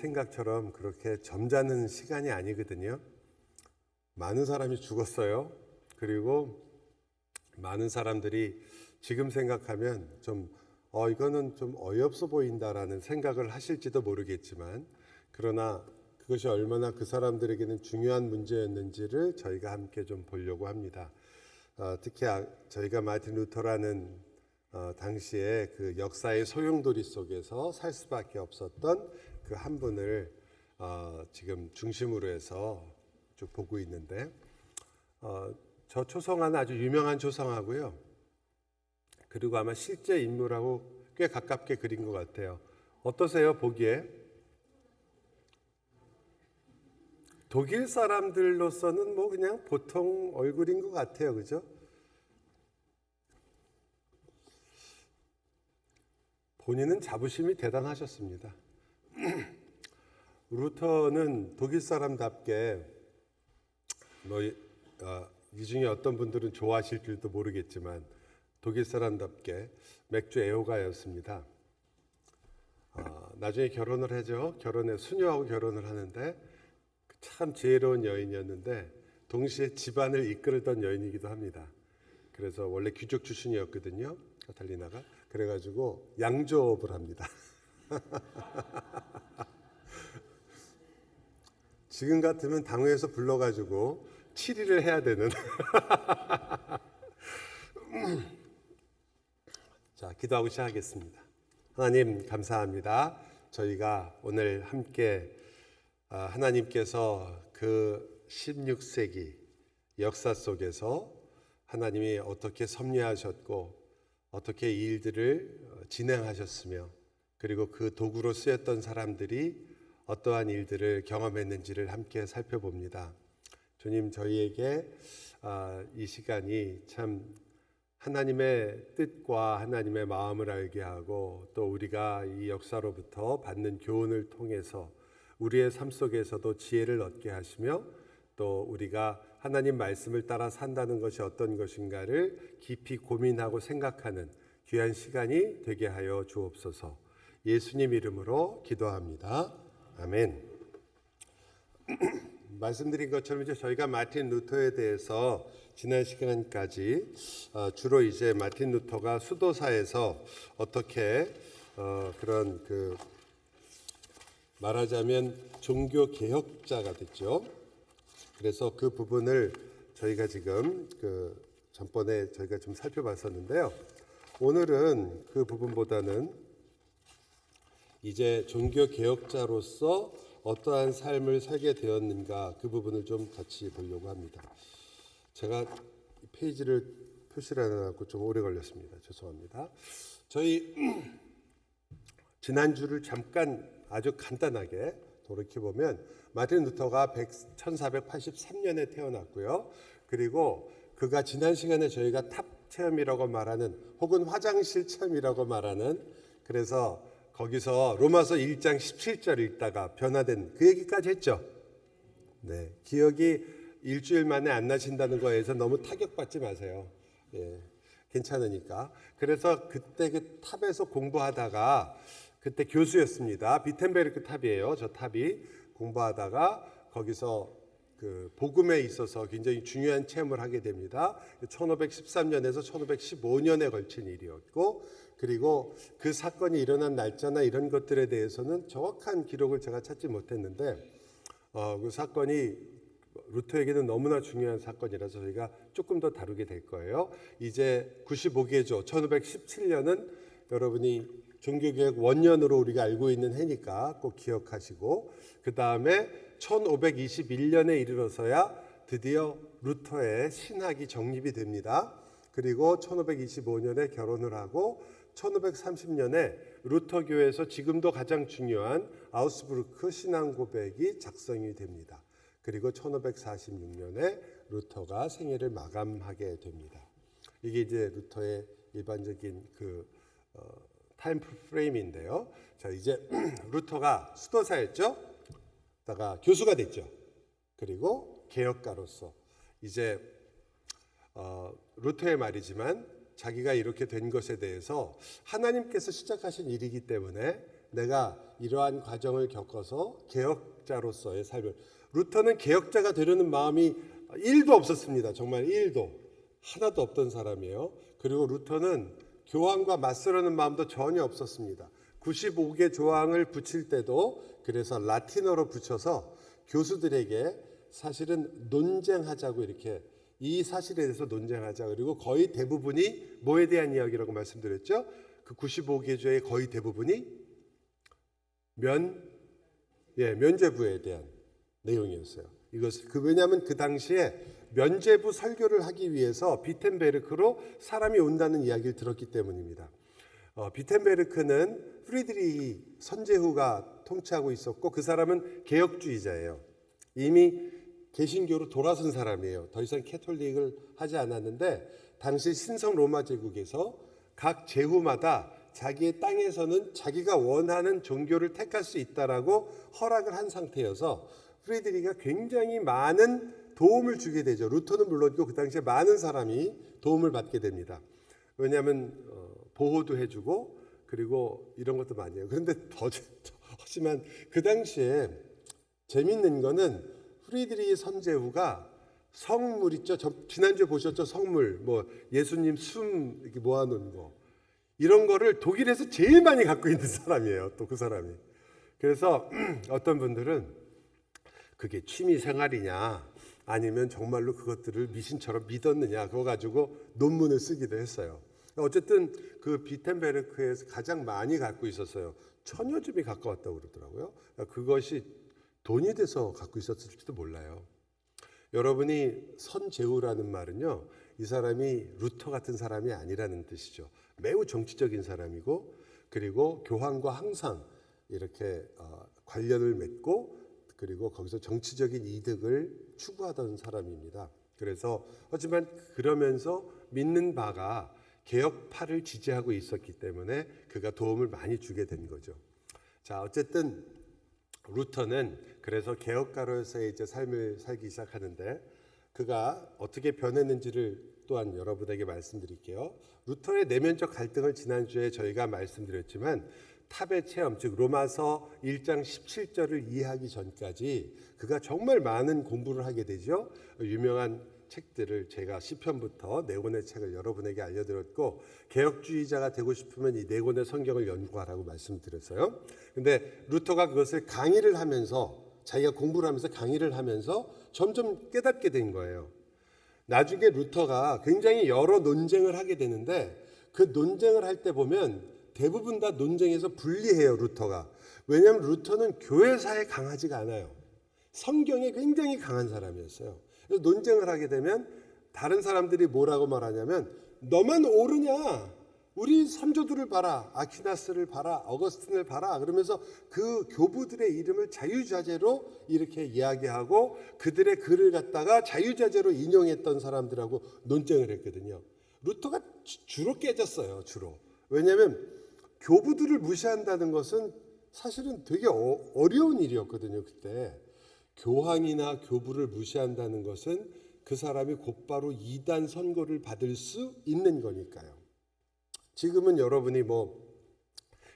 생각처럼 그렇게 점잖은 시간이 아니거든요. 많은 사람이 죽었어요. 그리고 많은 사람들이 지금 생각하면 이거는 좀 어이없어 보인다라는 생각을 하실지도 모르겠지만, 그러나 그것이 얼마나 그 사람들에게는 중요한 문제였는지를 저희가 함께 좀 보려고 합니다. 특히 저희가 마틴 루터라는 당시에 그 역사의 소용돌이 속에서 살 수밖에 없었던 그 한 분을 지금 중심으로 해서 쭉 보고 있는데, 저 초성화는 아주 유명한 초성화고요. 그리고 아마 실제 인물하고 꽤 가깝게 그린 것 같아요. 어떠세요, 보기에? 독일 사람들로서는 뭐 그냥 보통 얼굴인 것 같아요, 그죠? 본인은 자부심이 대단하셨습니다. 루터는 독일 사람답게 이 중에 어떤 분들은 좋아하실 줄도 모르겠지만 독일 사람답게 맥주 애호가였습니다. 나중에 결혼을 하죠. 수녀하고 결혼을 하는데 참 지혜로운 여인이었는데 동시에 집안을 이끌던 여인이기도 합니다. 그래서 원래 귀족 출신이었거든요, 카탈리나가. 그래가지고 양조업을 합니다. 지금 같으면 당회에서 불러가지고 치리를 해야 되는. 자, 기도하고 시작하겠습니다. 하나님 감사합니다. 저희가 오늘 함께 하나님께서 그 16세기 역사 속에서 하나님이 어떻게 섭리하셨고 어떻게 이 일들을 진행하셨으며, 그리고 그 도구로 쓰였던 사람들이 어떠한 일들을 경험했는지를 함께 살펴봅니다. 주님, 저희에게 이 시간이 참 하나님의 뜻과 하나님의 마음을 알게 하고, 또 우리가 이 역사로부터 받는 교훈을 통해서 우리의 삶 속에서도 지혜를 얻게 하시며, 또 우리가 하나님 말씀을 따라 산다는 것이 어떤 것인가를 깊이 고민하고 생각하는 귀한 시간이 되게 하여 주옵소서. 예수님 이름으로 기도합니다. 아멘. 말씀드린 것처럼 이제 저희가 마틴 루터에 대해서 지난 시간까지 주로 이제 마틴 루터가 수도사에서 어떻게 그런 말하자면 종교 개혁자가 됐죠. 그래서 그 부분을 저희가 지금 전번에 저희가 좀 살펴봤었는데요. 오늘은 그 부분보다는 이제 종교 개혁자로서 어떠한 삶을 살게 되었는가, 그 부분을 좀 같이 보려고 합니다. 제가 페이지를 표시를 안 해갖고 좀 오래 걸렸습니다. 죄송합니다. 저희 지난주를 잠깐 아주 간단하게 돌이켜보면 마틴 루터가 1483년에 태어났고요. 그리고 그가 지난 시간에 저희가 탑 체험이라고 말하는, 혹은 화장실 체험이라고 말하는, 그래서 거기서 로마서 1장 17절 읽다가 변화된 그 얘기까지 했죠. 네, 기억이 일주일 만에 안 나신다는 거에서 너무 타격받지 마세요. 예, 괜찮으니까. 그래서 그때 그 탑에서 공부하다가, 그때 교수였습니다. 비텐베르크 탑이에요. 저 탑이 공부하다가 거기서 그 복음에 있어서 굉장히 중요한 체험을 하게 됩니다. 1513년에서 1515년에 걸친 일이었고, 그리고 그 사건이 일어난 날짜나 이런 것들에 대해서는 정확한 기록을 제가 찾지 못했는데, 그 사건이 루터에게는 너무나 중요한 사건이라서 저희가 조금 더 다루게 될 거예요. 이제 95개조 1517년은 여러분이 종교개혁 원년으로 우리가 알고 있는 해니까 꼭 기억하시고, 그 다음에 1521년에 이르러서야 드디어 루터의 신학이 정립이 됩니다. 그리고 1525년에 결혼을 하고 1530년에 루터교에서 지금도 가장 중요한 아우스부르크 신앙 고백이 작성이 됩니다. 그리고 1546년에 루터가 생애를 마감하게 됩니다. 이게 이제 루터의 일반적인 타임 프레임인데요. 자, 이제 루터가 수도사였죠. 다가 교수가 됐죠. 그리고 개혁가로서 이제 루터의 말이지만 자기가 이렇게 된 것에 대해서 하나님께서 시작하신 일이기 때문에 내가 이러한 과정을 겪어서 개혁자로서의 삶을, 루터는 개혁자가 되려는 마음이 1도 없었습니다. 정말 1도 하나도 없던 사람이에요. 그리고 루터는 교황과 맞서려는 마음도 전혀 없었습니다. 95개 조항을 붙일 때도 그래서 라틴어로 붙여서 교수들에게 사실은 논쟁하자고, 이렇게 이 사실에 대해서 논쟁하자. 그리고 거의 대부분이 뭐에 대한 이야기라고 말씀드렸죠? 그 95개 조의 거의 대부분이 면죄부에 대한 내용이었어요. 왜냐하면 그 당시에 면죄부 설교를 하기 위해서 비텐베르크로 사람이 온다는 이야기를 들었기 때문입니다. 비텐베르크는 프리드리히 선제후가 통치하고 있었고, 그 사람은 개혁주의자예요. 이미 개신교로 돌아선 사람이에요. 더 이상 캐톨릭을 하지 않았는데, 당시 신성 로마 제국에서 각 제후마다 자기의 땅에서는 자기가 원하는 종교를 택할 수 있다라고 허락을 한 상태여서 프리드리히가 굉장히 많은 도움을 주게 되죠. 루터는 물론이고 그 당시에 많은 사람이 도움을 받게 됩니다. 왜냐하면 보호도 해주고 그리고 이런 것도 많이 해요. 그런데 하지만 그 당시에 재밌는 거는 프리드리히 선제후가 성물 있죠. 지난주에 보셨죠? 성물, 뭐 예수님 숨 이렇게 모아놓은 거, 이런 거를 독일에서 제일 많이 갖고 있는 사람이에요. 또 그 사람이. 그래서 어떤 분들은 그게 취미 생활이냐 아니면 정말로 그것들을 미신처럼 믿었느냐, 그거 가지고 논문을 쓰기도 했어요. 어쨌든 그 비텐베르크에서 가장 많이 갖고 있었어요. 1000여 점이 가까웠다고 그러더라고요. 그것이 돈이 돼서 갖고 있었을지도 몰라요. 여러분이 선제후라는 말은요, 이 사람이 루터 같은 사람이 아니라는 뜻이죠. 매우 정치적인 사람이고, 그리고 교황과 항상 이렇게 관련을 맺고, 그리고 거기서 정치적인 이득을 추구하던 사람입니다. 그래서 하지만 그러면서 믿는 바가 개혁파를 지지하고 있었기 때문에 그가 도움을 많이 주게 된 거죠. 자, 어쨌든 루터는 그래서 개혁가로서의 이제 삶을 살기 시작하는데, 그가 어떻게 변했는지를 또한 여러분에게 말씀드릴게요. 루터의 내면적 갈등을 지난주에 저희가 말씀드렸지만, 탑의 체험, 즉 로마서 1장 17절을 이해하기 전까지 그가 정말 많은 공부를 하게 되죠. 유명한 책들을 제가 시편부터 네 권의 책을 여러분에게 알려드렸고, 개혁주의자가 되고 싶으면 이 네 권의 성경을 연구하라고 말씀드렸어요. 근데 루터가 그것을 강의를 하면서, 자기가 공부를 하면서 강의를 하면서 점점 깨닫게 된 거예요. 나중에 루터가 굉장히 여러 논쟁을 하게 되는데, 그 논쟁을 할 때 보면 대부분 다 논쟁에서 불리해요, 루터가. 왜냐하면 루터는 교회사에 강하지가 않아요. 성경에 굉장히 강한 사람이었어요. 그래서 논쟁을 하게 되면 다른 사람들이 뭐라고 말하냐면, 너만 옳으냐? 우리 선조들을 봐라. 아퀴나스를 봐라. 어거스틴을 봐라. 그러면서 그 교부들의 이름을 자유자재로 이렇게 이야기하고 그들의 글을 갖다가 자유자재로 인용했던 사람들하고 논쟁을 했거든요. 루터가 주로 깨졌어요. 주로. 왜냐하면 교부들을 무시한다는 것은 사실은 되게 어려운 일이었거든요. 그때 교황이나 교부를 무시한다는 것은 그 사람이 곧바로 이단 선고를 받을 수 있는 거니까요. 지금은 여러분이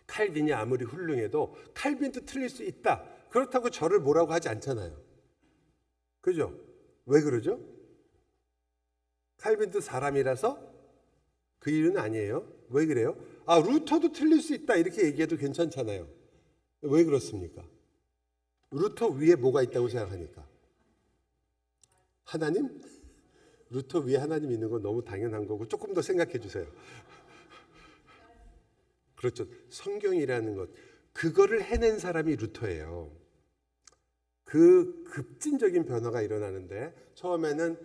칼빈이 아무리 훌륭해도 칼빈도 틀릴 수 있다, 그렇다고 저를 뭐라고 하지 않잖아요. 그죠? 왜 그러죠? 칼빈도 사람이라서 그 이유는 아니에요. 왜 그래요? 루터도 틀릴 수 있다 이렇게 얘기해도 괜찮잖아요. 왜 그렇습니까? 루터 위에 뭐가 있다고 생각하니까? 하나님? 루터 위에 하나님 있는 건 너무 당연한 거고, 조금 더 생각해 주세요. 그렇죠. 성경이라는 것, 그거를 해낸 사람이 루터예요. 그 급진적인 변화가 일어나는데, 처음에는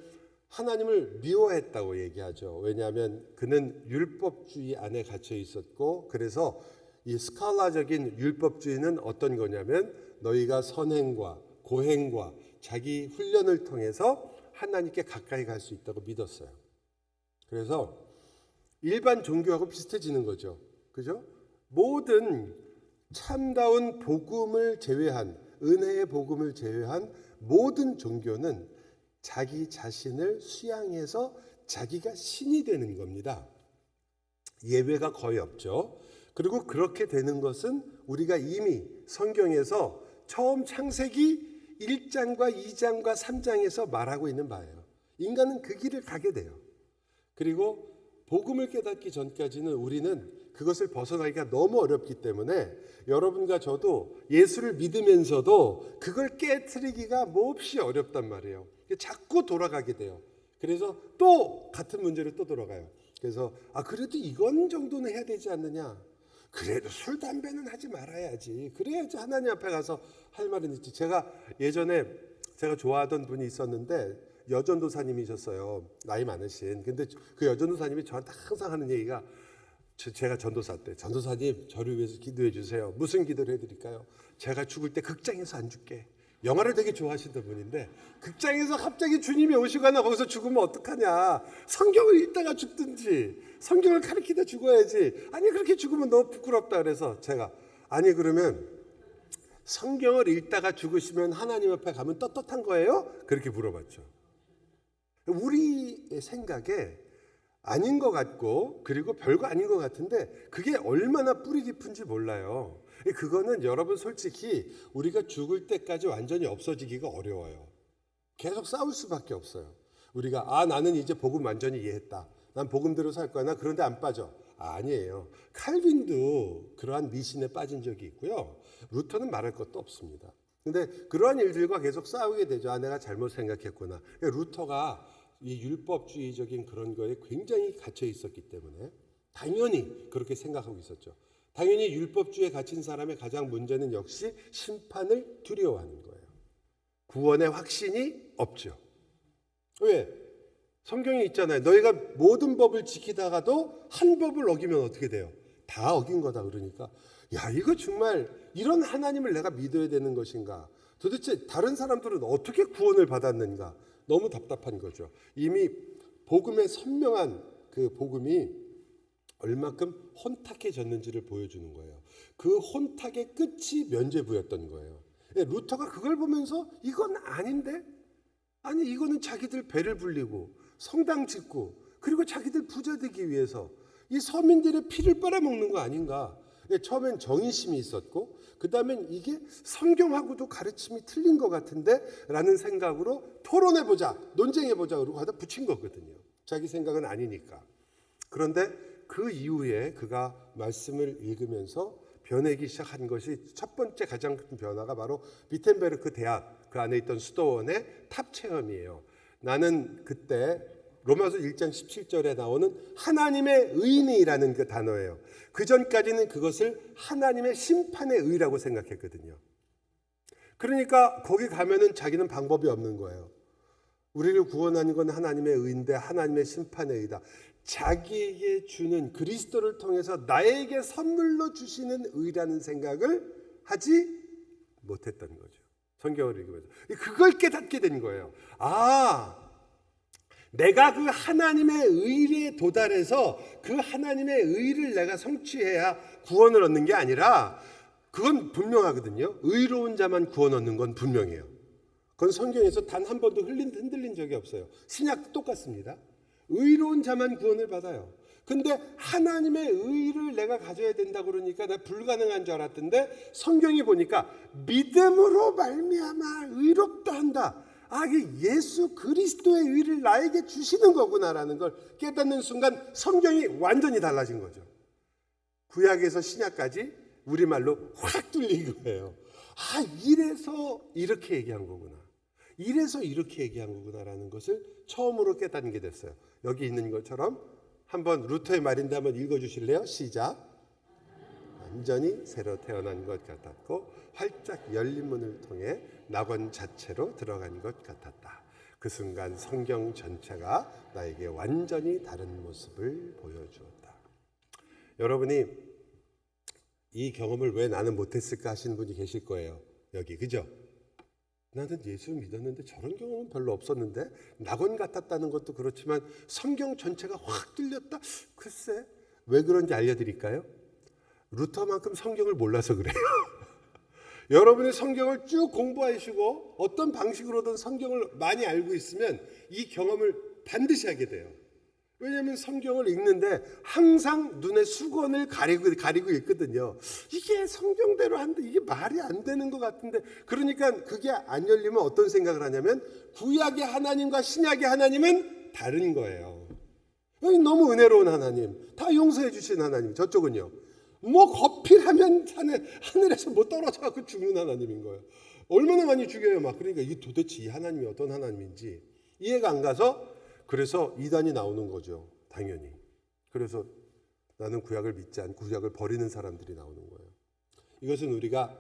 하나님을 미워했다고 얘기하죠. 왜냐하면 그는 율법주의 안에 갇혀 있었고, 그래서 이 스칼라적인 율법주의는 어떤 거냐면, 너희가 선행과 고행과 자기 훈련을 통해서 하나님께 가까이 갈 수 있다고 믿었어요. 그래서 일반 종교하고 비슷해지는 거죠. 그죠? 모든 참다운 복음을 제외한, 은혜의 복음을 제외한 모든 종교는 자기 자신을 수양해서 자기가 신이 되는 겁니다. 예외가 거의 없죠. 그리고 그렇게 되는 것은 우리가 이미 성경에서 처음 창세기 1장과 2장과 3장에서 말하고 있는 바예요. 인간은 그 길을 가게 돼요. 그리고 복음을 깨닫기 전까지는 우리는 그것을 벗어나기가 너무 어렵기 때문에 여러분과 저도 예수를 믿으면서도 그걸 깨트리기가 몹시 어렵단 말이에요. 자꾸 돌아가게 돼요. 그래서 또 같은 문제로 또 돌아가요. 그래서 그래도 이건 정도는 해야 되지 않느냐. 그래도 술, 담배는 하지 말아야지. 그래야지 하나님 앞에 가서 할 말은 있지. 제가 예전에 제가 좋아하던 분이 있었는데 여전도사님이셨어요. 나이 많으신. 근데 그 여전도사님이 저한테 항상 하는 얘기가 제가 전도사 때 전도사님 저를 위해서 기도해 주세요. 무슨 기도를 해드릴까요? 제가 죽을 때 극장에서 안 죽게. 영화를 되게 좋아하시던 분인데 극장에서 갑자기 주님이 오시거나 거기서 죽으면 어떡하냐. 성경을 읽다가 죽든지 성경을 가르치다 죽어야지. 아니 그렇게 죽으면 너무 부끄럽다. 그래서 제가 아니 그러면 성경을 읽다가 죽으시면 하나님 앞에 가면 떳떳한 거예요? 그렇게 물어봤죠. 우리의 생각에 아닌 것 같고 그리고 별거 아닌 것 같은데 그게 얼마나 뿌리 깊은지 몰라요. 그거는 여러분 솔직히 우리가 죽을 때까지 완전히 없어지기가 어려워요. 계속 싸울 수밖에 없어요. 우리가 나는 이제 복음 완전히 이해했다. 난 복음대로 살 거야. 나 그런데 안 빠져. 아니에요. 칼빈도 그러한 미신에 빠진 적이 있고요. 루터는 말할 것도 없습니다. 근데 그러한 일들과 계속 싸우게 되죠. 내가 잘못 생각했구나. 루터가 이 율법주의적인 그런 거에 굉장히 갇혀 있었기 때문에 당연히 그렇게 생각하고 있었죠. 당연히 율법주의에 갇힌 사람의 가장 문제는 역시 심판을 두려워하는 거예요. 구원의 확신이 없죠. 왜? 성경에 있잖아요. 너희가 모든 법을 지키다가도 한 법을 어기면 어떻게 돼요? 다 어긴 거다. 그러니까 이거 정말 이런 하나님을 내가 믿어야 되는 것인가? 도대체 다른 사람들은 어떻게 구원을 받았는가? 너무 답답한 거죠. 이미 복음의 선명한 그 복음이 얼마큼 혼탁해졌는지를 보여주는 거예요. 그 혼탁의 끝이 면죄부였던 거예요. 루터가 그걸 보면서 이건 아닌데? 아니 이거는 자기들 배를 불리고 성당 짓고 그리고 자기들 부자 되기 위해서 이 서민들의 피를 빨아먹는 거 아닌가? 처음엔 정의심이 있었고 그 다음엔 이게 성경하고도 가르침이 틀린 것 같은데 라는 생각으로 토론해보자, 논쟁해보자 그러고 하다 붙인 거거든요. 자기 생각은 아니니까. 그런데 그 이후에 그가 말씀을 읽으면서 변하기 시작한 것이 첫 번째 가장 큰 변화가 바로 비텐베르크 대학 그 안에 있던 수도원의 탑 체험이에요. 나는 그때 로마서 1장 17절에 나오는 하나님의 의인이라는 그 단어예요. 그 전까지는 그것을 하나님의 심판의 의라고 생각했거든요. 그러니까 거기 가면은 자기는 방법이 없는 거예요. 우리를 구원하는 건 하나님의 의인데 하나님의 심판의 의다. 자기에게 주는 그리스도를 통해서 나에게 선물로 주시는 의라는 생각을 하지 못했던 거죠. 성경을 읽으면서. 그걸 깨닫게 된 거예요. 내가 그 하나님의 의에 도달해서 그 하나님의 의를 내가 성취해야 구원을 얻는 게 아니라 그건 분명하거든요. 의로운 자만 구원 얻는 건 분명해요. 그건 성경에서 단 한 번도 흔들린 적이 없어요. 신약도 똑같습니다. 의로운 자만 구원을 받아요. 근데 하나님의 의를 내가 가져야 된다 그러니까 나 불가능한 줄 알았던데 성경이 보니까 믿음으로 말미암아 의롭다 한다. 이게 예수 그리스도의 의를 나에게 주시는 거구나라는 걸 깨닫는 순간 성경이 완전히 달라진 거죠. 구약에서 신약까지 우리말로 확 뚫린 거예요. 이래서 이렇게 얘기한 거구나. 이래서 이렇게 얘기한 거구나라는 것을 처음으로 깨닫는 게 됐어요. 여기 있는 것처럼 한번 루터의 말인데 한번 읽어주실래요? 시작. 완전히 새로 태어난 것 같았고 활짝 열린 문을 통해 낙원 자체로 들어간 것 같았다. 그 순간 성경 전체가 나에게 완전히 다른 모습을 보여주었다. 여러분이 이 경험을 왜 나는 못했을까 하시는 분이 계실 거예요. 여기 그죠? 나는 예수 믿었는데 저런 경험은 별로 없었는데 낙원 같았다는 것도 그렇지만 성경 전체가 확 뚫렸다? 글쎄 왜 그런지 알려드릴까요? 루터만큼 성경을 몰라서 그래요. 여러분이 성경을 쭉 공부하시고 어떤 방식으로든 성경을 많이 알고 있으면 이 경험을 반드시 하게 돼요. 왜냐하면 성경을 읽는데 항상 눈에 수건을 가리고 있거든요. 이게 성경대로 한데 이게 말이 안 되는 것 같은데, 그러니까 그게 안 열리면 어떤 생각을 하냐면 구약의 하나님과 신약의 하나님은 다른 거예요. 여기 너무 은혜로운 하나님, 다 용서해 주신 하나님, 저쪽은요 뭐 거필하면 하늘에서 뭐 떨어져 갖고 죽는 하나님인 거예요. 얼마나 많이 죽여요 막. 그러니까 이게 도대체 이 하나님이 어떤 하나님인지 이해가 안 가서, 그래서 이단이 나오는 거죠, 당연히. 그래서 나는 구약을 믿지 않고 구약을 버리는 사람들이 나오는 거예요. 이것은 우리가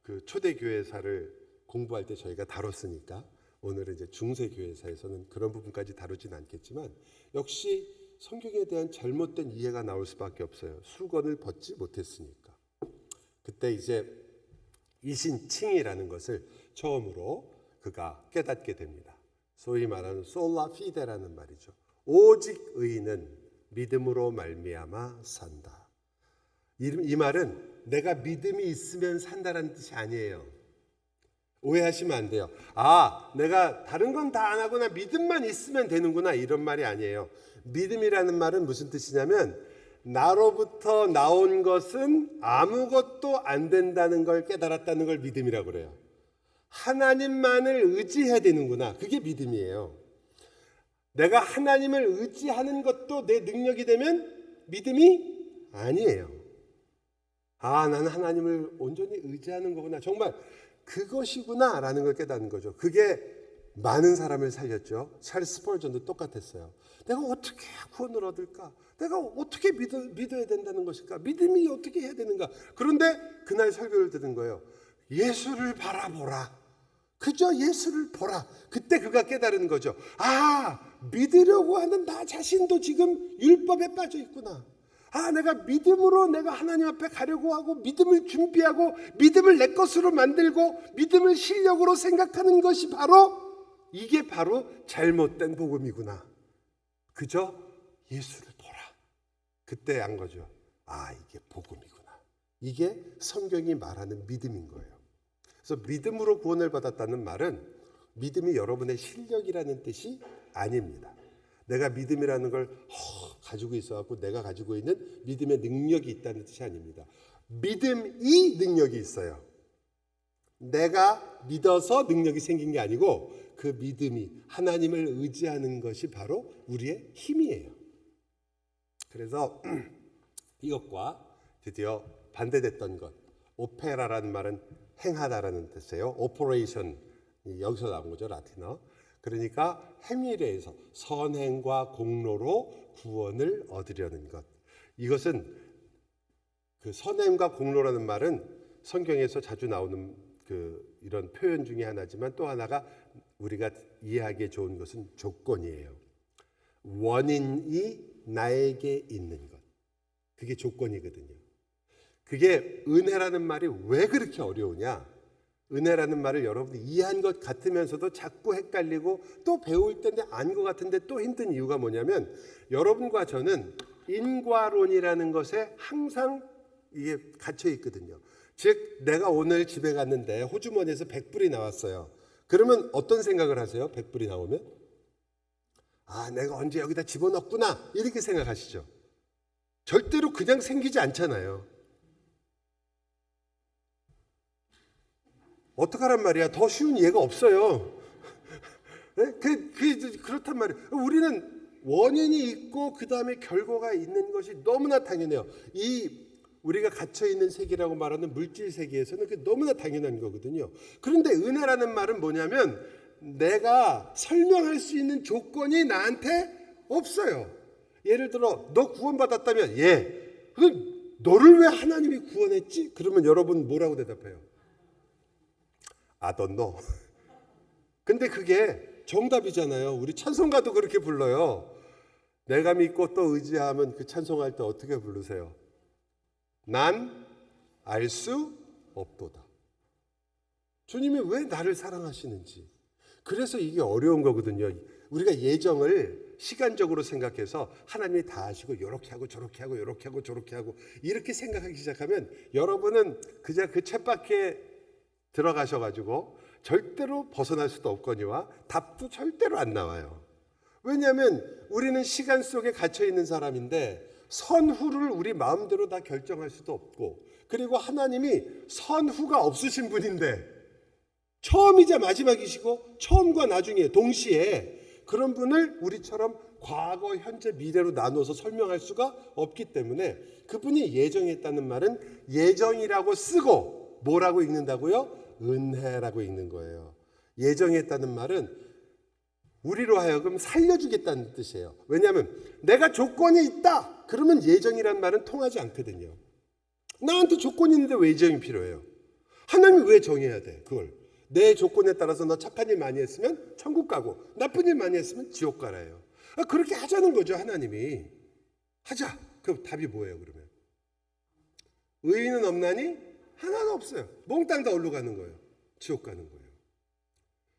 그 초대교회사를 공부할 때 저희가 다뤘으니까 오늘은 이제 중세교회사에서는 그런 부분까지 다루진 않겠지만, 역시 성경에 대한 잘못된 이해가 나올 수밖에 없어요. 수건을 벗지 못했으니까. 그때 이제 이신칭이라는 것을 처음으로 그가 깨닫게 됩니다. 소위 말하는 솔라 피데라는 말이죠. 오직 의인은 믿음으로 말미암아 산다. 이 말은 내가 믿음이 있으면 산다라는 뜻이 아니에요. 오해하시면 안 돼요. 내가 다른 건 다 안 하구나, 믿음만 있으면 되는구나, 이런 말이 아니에요. 믿음이라는 말은 무슨 뜻이냐면 나로부터 나온 것은 아무것도 안 된다는 걸 깨달았다는 걸 믿음이라고 그래요. 하나님만을 의지해야 되는구나, 그게 믿음이에요. 내가 하나님을 의지하는 것도 내 능력이 되면 믿음이 아니에요. 나는 하나님을 온전히 의지하는 거구나, 정말 그것이구나 라는 걸 깨닫는 거죠. 그게 많은 사람을 살렸죠. 찰스 스펄전도 똑같았어요. 내가 어떻게 구원을 얻을까? 내가 어떻게 믿어야 된다는 것일까? 믿음이 어떻게 해야 되는가? 그런데 그날 설교를 들은 거예요. 예수를 바라보라. 그저 예수를 보라. 그때 그가 깨달은 거죠. 믿으려고 하는 나 자신도 지금 율법에 빠져 있구나. 내가 믿음으로 내가 하나님 앞에 가려고 하고 믿음을 준비하고 믿음을 내 것으로 만들고 믿음을 실력으로 생각하는 것이 이게 바로 잘못된 복음이구나. 그저 예수를 보라. 그때 안 거죠. 이게 복음이구나. 이게 성경이 말하는 믿음인 거예요. 그래서 믿음으로 구원을 받았다는 말은 믿음이 여러분의 실력이라는 뜻이 아닙니다. 내가 믿음이라는 걸 가지고 있어갖고 내가 가지고 있는 믿음의 능력이 있다는 뜻이 아닙니다. 믿음이 능력이 있어요. 내가 믿어서 능력이 생긴 게 아니고 그 믿음이 하나님을 의지하는 것이 바로 우리의 힘이에요. 그래서 이것과 드디어 반대됐던 것, 오페라라는 말은 행하다라는 뜻이에요. 오퍼레이션, 여기서 나온 거죠, 라틴어. 그러니까 행위례에서 선행과 공로로 구원을 얻으려는 것. 이것은 그 선행과 공로라는 말은 성경에서 자주 나오는 이런 표현 중에 하나지만, 또 하나가 우리가 이해하기에 좋은 것은 조건이에요. 원인이 나에게 있는 것. 그게 조건이거든요. 그게 은혜라는 말이 왜 그렇게 어려우냐? 은혜라는 말을 여러분이 이해한 것 같으면서도 자꾸 헷갈리고 또 배울 때인데 안 것 같은데 또 힘든 이유가 뭐냐면, 여러분과 저는 인과론이라는 것에 항상 이게 갇혀 있거든요. 즉 내가 오늘 집에 갔는데 호주머니에서 100불이 나왔어요. 그러면 어떤 생각을 하세요? 100불이 나오면 내가 언제 여기다 집어넣었구나, 이렇게 생각하시죠. 절대로 그냥 생기지 않잖아요. 어떡하란 말이야. 더 쉬운 예가 없어요. 그렇단 말이에요. 우리는 원인이 있고 그 다음에 결과가 있는 것이 너무나 당연해요. 우리가 갇혀있는 세계라고 말하는 물질 세계에서는 그게 너무나 당연한 거거든요. 그런데 은혜라는 말은 뭐냐면 내가 설명할 수 있는 조건이 나한테 없어요. 예를 들어 너 구원받았다면 너를 왜 하나님이 구원했지? 그러면 여러분 뭐라고 대답해요? I don't know. 근데 그게 정답이잖아요. 우리 찬송가도 그렇게 불러요. 내가 믿고 또 의지하면, 그 찬송할 때 어떻게 부르세요? 난 알 수 없도다. 주님이 왜 나를 사랑하시는지. 그래서 이게 어려운 거거든요. 우리가 예정을 시간적으로 생각해서 하나님이 다 하시고 이렇게 하고 저렇게 하고 이렇게 하고 저렇게 하고 이렇게 생각하기 시작하면 여러분은 그저 그 쳇바퀴에 들어가셔가지고 절대로 벗어날 수도 없거니와 답도 절대로 안 나와요. 왜냐하면 우리는 시간 속에 갇혀 있는 사람인데 선후를 우리 마음대로 다 결정할 수도 없고, 그리고 하나님이 선후가 없으신 분인데 처음이자 마지막이시고 처음과 나중에 동시에 그런 분을 우리처럼 과거, 현재, 미래로 나눠서 설명할 수가 없기 때문에 그분이 예정했다는 말은 예정이라고 쓰고 뭐라고 읽는다고요? 은혜라고 읽는 거예요. 예정했다는 말은 우리로 하여금 살려주겠다는 뜻이에요. 왜냐하면 내가 조건이 있다 그러면 예정이란 말은 통하지 않거든요. 나한테 조건이 있는데 왜 예정이 필요해요? 하나님이 왜 정해야 돼? 그걸 내 조건에 따라서 너 착한 일 많이 했으면 천국 가고 나쁜 일 많이 했으면 지옥 가라요. 그렇게 하자는 거죠. 하나님이 하자. 그럼 답이 뭐예요? 그러면 의인은 없나니 하나는 없어요. 몽땅 다 어디로 가는 거예요? 지옥 가는 거예요.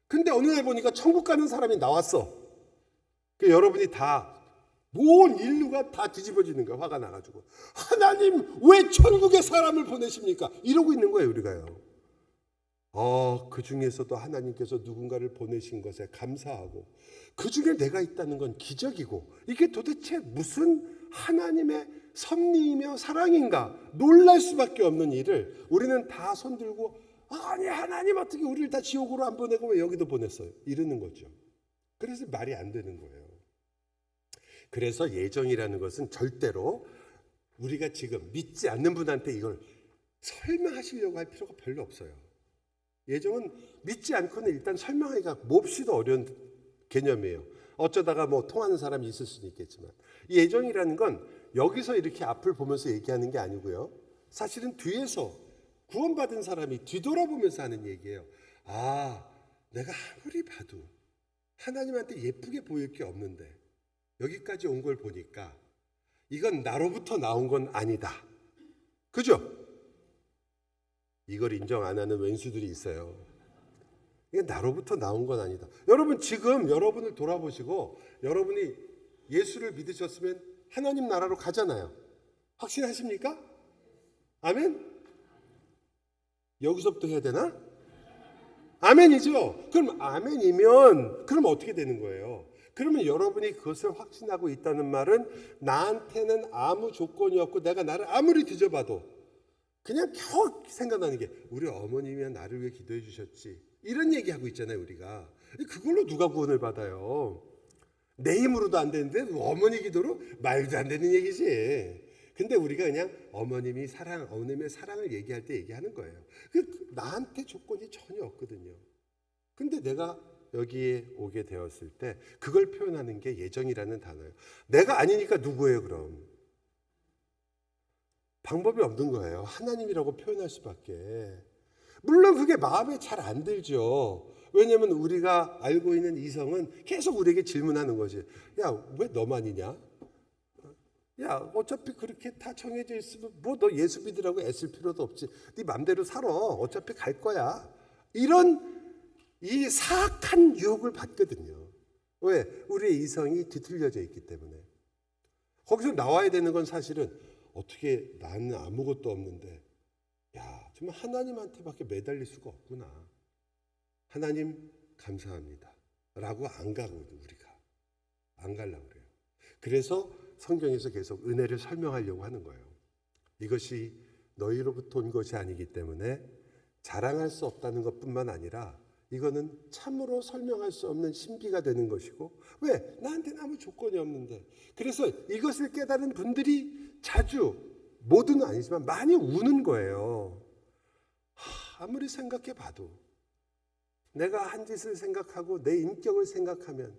근데 어느 날 보니까 천국 가는 사람이 나왔어. 여러분이 다 온 인류가 다 뒤집어지는 거야. 화가 나가지고 하나님 왜 천국에 사람을 보내십니까? 이러고 있는 거예요. 우리가요. 그 중에서도 하나님께서 누군가를 보내신 것에 감사하고 그 중에 내가 있다는 건 기적이고 이게 도대체 무슨 하나님의 섭리이며 사랑인가 놀랄 수밖에 없는 일을 우리는 다 손들고 아니 하나님 어떻게 우리를 다 지옥으로 안 보내고 왜 여기도 보냈어요? 이러는 거죠. 그래서 말이 안 되는 거예요. 그래서 예정이라는 것은 절대로 우리가 지금 믿지 않는 분한테 이걸 설명하시려고 할 필요가 별로 없어요. 예정은 믿지 않고는 일단 설명하기가 몹시도 어려운 개념이에요. 어쩌다가 뭐 통하는 사람이 있을 수는 있겠지만 이 예정이라는 건 여기서 이렇게 앞을 보면서 얘기하는 게 아니고요. 사실은 뒤에서 구원받은 사람이 뒤돌아보면서 하는 얘기예요. 내가 아무리 봐도 하나님한테 예쁘게 보일 게 없는데 여기까지 온 걸 보니까 이건 나로부터 나온 건 아니다. 그죠? 이걸 인정 안 하는 왼수들이 있어요. 이게 나로부터 나온 건 아니다. 여러분 지금 여러분을 돌아보시고 여러분이 예수를 믿으셨으면 하나님 나라로 가잖아요. 확신하십니까? 아멘? 여기서부터 해야 되나? 아멘이죠. 그럼 아멘이면 그럼 어떻게 되는 거예요? 그러면 여러분이 그것을 확신하고 있다는 말은 나한테는 아무 조건이 없고 내가 나를 아무리 뒤져봐도 그냥 겨우 생각나는 게 우리 어머님이 나를 위해 기도해 주셨지 이런 얘기하고 있잖아요. 우리가 그걸로 누가 구원을 받아요? 내 힘으로도 안 되는데 어머니 기도로 말도 안 되는 얘기지. 근데 우리가 그냥 어머님의 사랑을 얘기할 때 얘기하는 거예요. 나한테 조건이 전혀 없거든요. 근데 내가 여기에 오게 되었을 때 그걸 표현하는 게 예정이라는 단어예요. 내가 아니니까 누구예요 그럼? 방법이 없는 거예요. 하나님이라고 표현할 수밖에. 물론 그게 마음에 잘 안 들죠. 왜냐하면 우리가 알고 있는 이성은 계속 우리에게 질문하는 거지. 야, 왜 너만이냐? 야, 어차피 그렇게 다 정해져 있으면 뭐 너 예수 믿으라고 애쓸 필요도 없지. 네 맘대로 살아. 어차피 갈 거야. 이런 이 사악한 유혹을 받거든요. 왜? 우리의 이성이 뒤틀려져 있기 때문에. 거기서 나와야 되는 건 사실은 어떻게 나는 아무것도 없는데 야, 정말 하나님한테밖에 매달릴 수가 없구나. 하나님 감사합니다. 라고 안 가거든요. 우리가. 안 가려고 그래요. 그래서 성경에서 계속 은혜를 설명하려고 하는 거예요. 이것이 너희로부터 온 것이 아니기 때문에 자랑할 수 없다는 것뿐만 아니라 이거는 참으로 설명할 수 없는 신비가 되는 것이고 왜? 나한테는 아무 조건이 없는데. 그래서 이것을 깨달은 분들이 자주 모두는 아니지만 많이 우는 거예요. 아무리 생각해 봐도 내가 한 짓을 생각하고 내 인격을 생각하면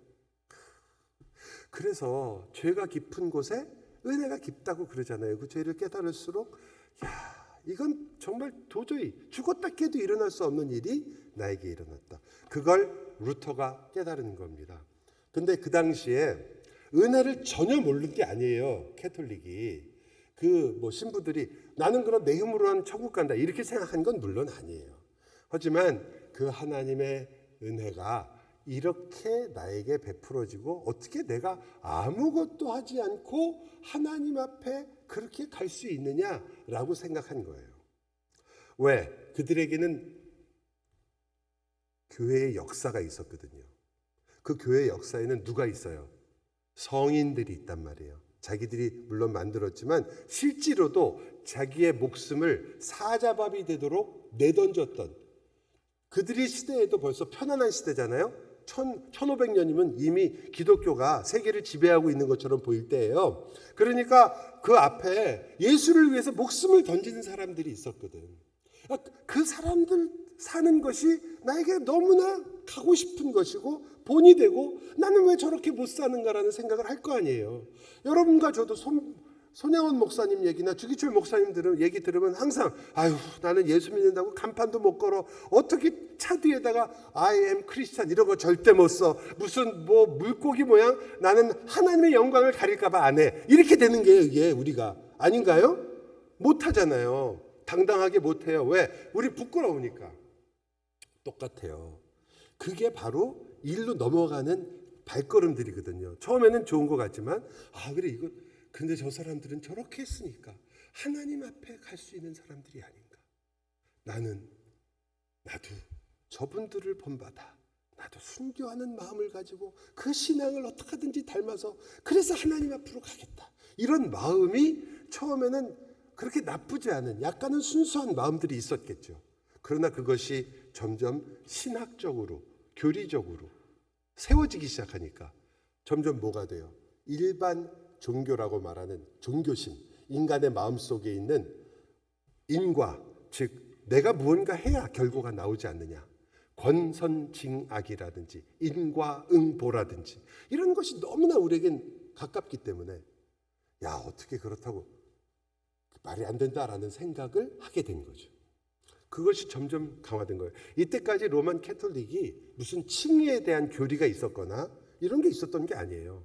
그래서 죄가 깊은 곳에 은혜가 깊다고 그러잖아요. 그 죄를 깨달을수록 이건 정말 도저히 죽었다 깨도 일어날 수 없는 일이 나에게 일어났다. 그걸 루터가 깨달은 겁니다. 근데 그 당시에 은혜를 전혀 모르는 게 아니에요. 캐톨릭이. 신부들이 나는 그럼 내 힘으로는 천국 간다 이렇게 생각한 건 물론 아니에요. 하지만 그 하나님의 은혜가 이렇게 나에게 베풀어지고 어떻게 내가 아무것도 하지 않고 하나님 앞에 그렇게 갈 수 있느냐라고 생각한 거예요. 왜? 그들에게는 교회의 역사가 있었거든요. 그 교회 역사에는 누가 있어요? 성인들이 있단 말이에요. 자기들이 물론 만들었지만 실제로도 자기의 목숨을 사자밥이 되도록 내던졌던, 그들이 시대에도 벌써 편안한 시대잖아요. 1500년이면 이미 기독교가 세계를 지배하고 있는 것처럼 보일 때예요. 그러니까 그 앞에 예수를 위해서 목숨을 던지는 사람들이 있었거든. 그 사람들 사는 것이 나에게 너무나 가고 싶은 것이고 본이 되고, 나는 왜 저렇게 못 사는가라는 생각을 할 거 아니에요. 여러분과 저도 손양원 목사님 얘기나 주기철 목사님 얘기 들으면 항상 아유, 나는 예수 믿는다고 간판도 못 걸어, 어떻게 차 뒤에다가 I am Christian 이런 거 절대 못 써, 무슨 뭐 물고기 모양, 나는 하나님의 영광을 가릴까 봐 안 해, 이렇게 되는 게 이게 우리가 아닌가요? 못 하잖아요. 당당하게 못 해요. 왜? 우리 부끄러우니까. 똑같아요. 그게 바로 일로 넘어가는 발걸음들이거든요. 처음에는 좋은 것 같지만 그래 이거 근데 저 사람들은 저렇게 했으니까 하나님 앞에 갈 수 있는 사람들이 아닌가. 나도 저분들을 본받아 나도 순교하는 마음을 가지고 그 신앙을 어떻게 하든지 닮아서 그래서 하나님 앞으로 가겠다. 이런 마음이 처음에는 그렇게 나쁘지 않은 약간은 순수한 마음들이 있었겠죠. 그러나 그것이 점점 신학적으로 교리적으로 세워지기 시작하니까 점점 뭐가 돼요? 일반 종교라고 말하는 종교심, 인간의 마음속에 있는 인과, 즉 내가 무언가 해야 결과가 나오지 않느냐, 권선징악이라든지 인과응보라든지 이런 것이 너무나 우리에겐 가깝기 때문에 어떻게 그렇다고 말이 안 된다라는 생각을 하게 된 거죠. 그것이 점점 강화된 거예요. 이때까지 로만 캐톨릭이 무슨 칭의에 대한 교리가 있었거나 이런 게 있었던 게 아니에요.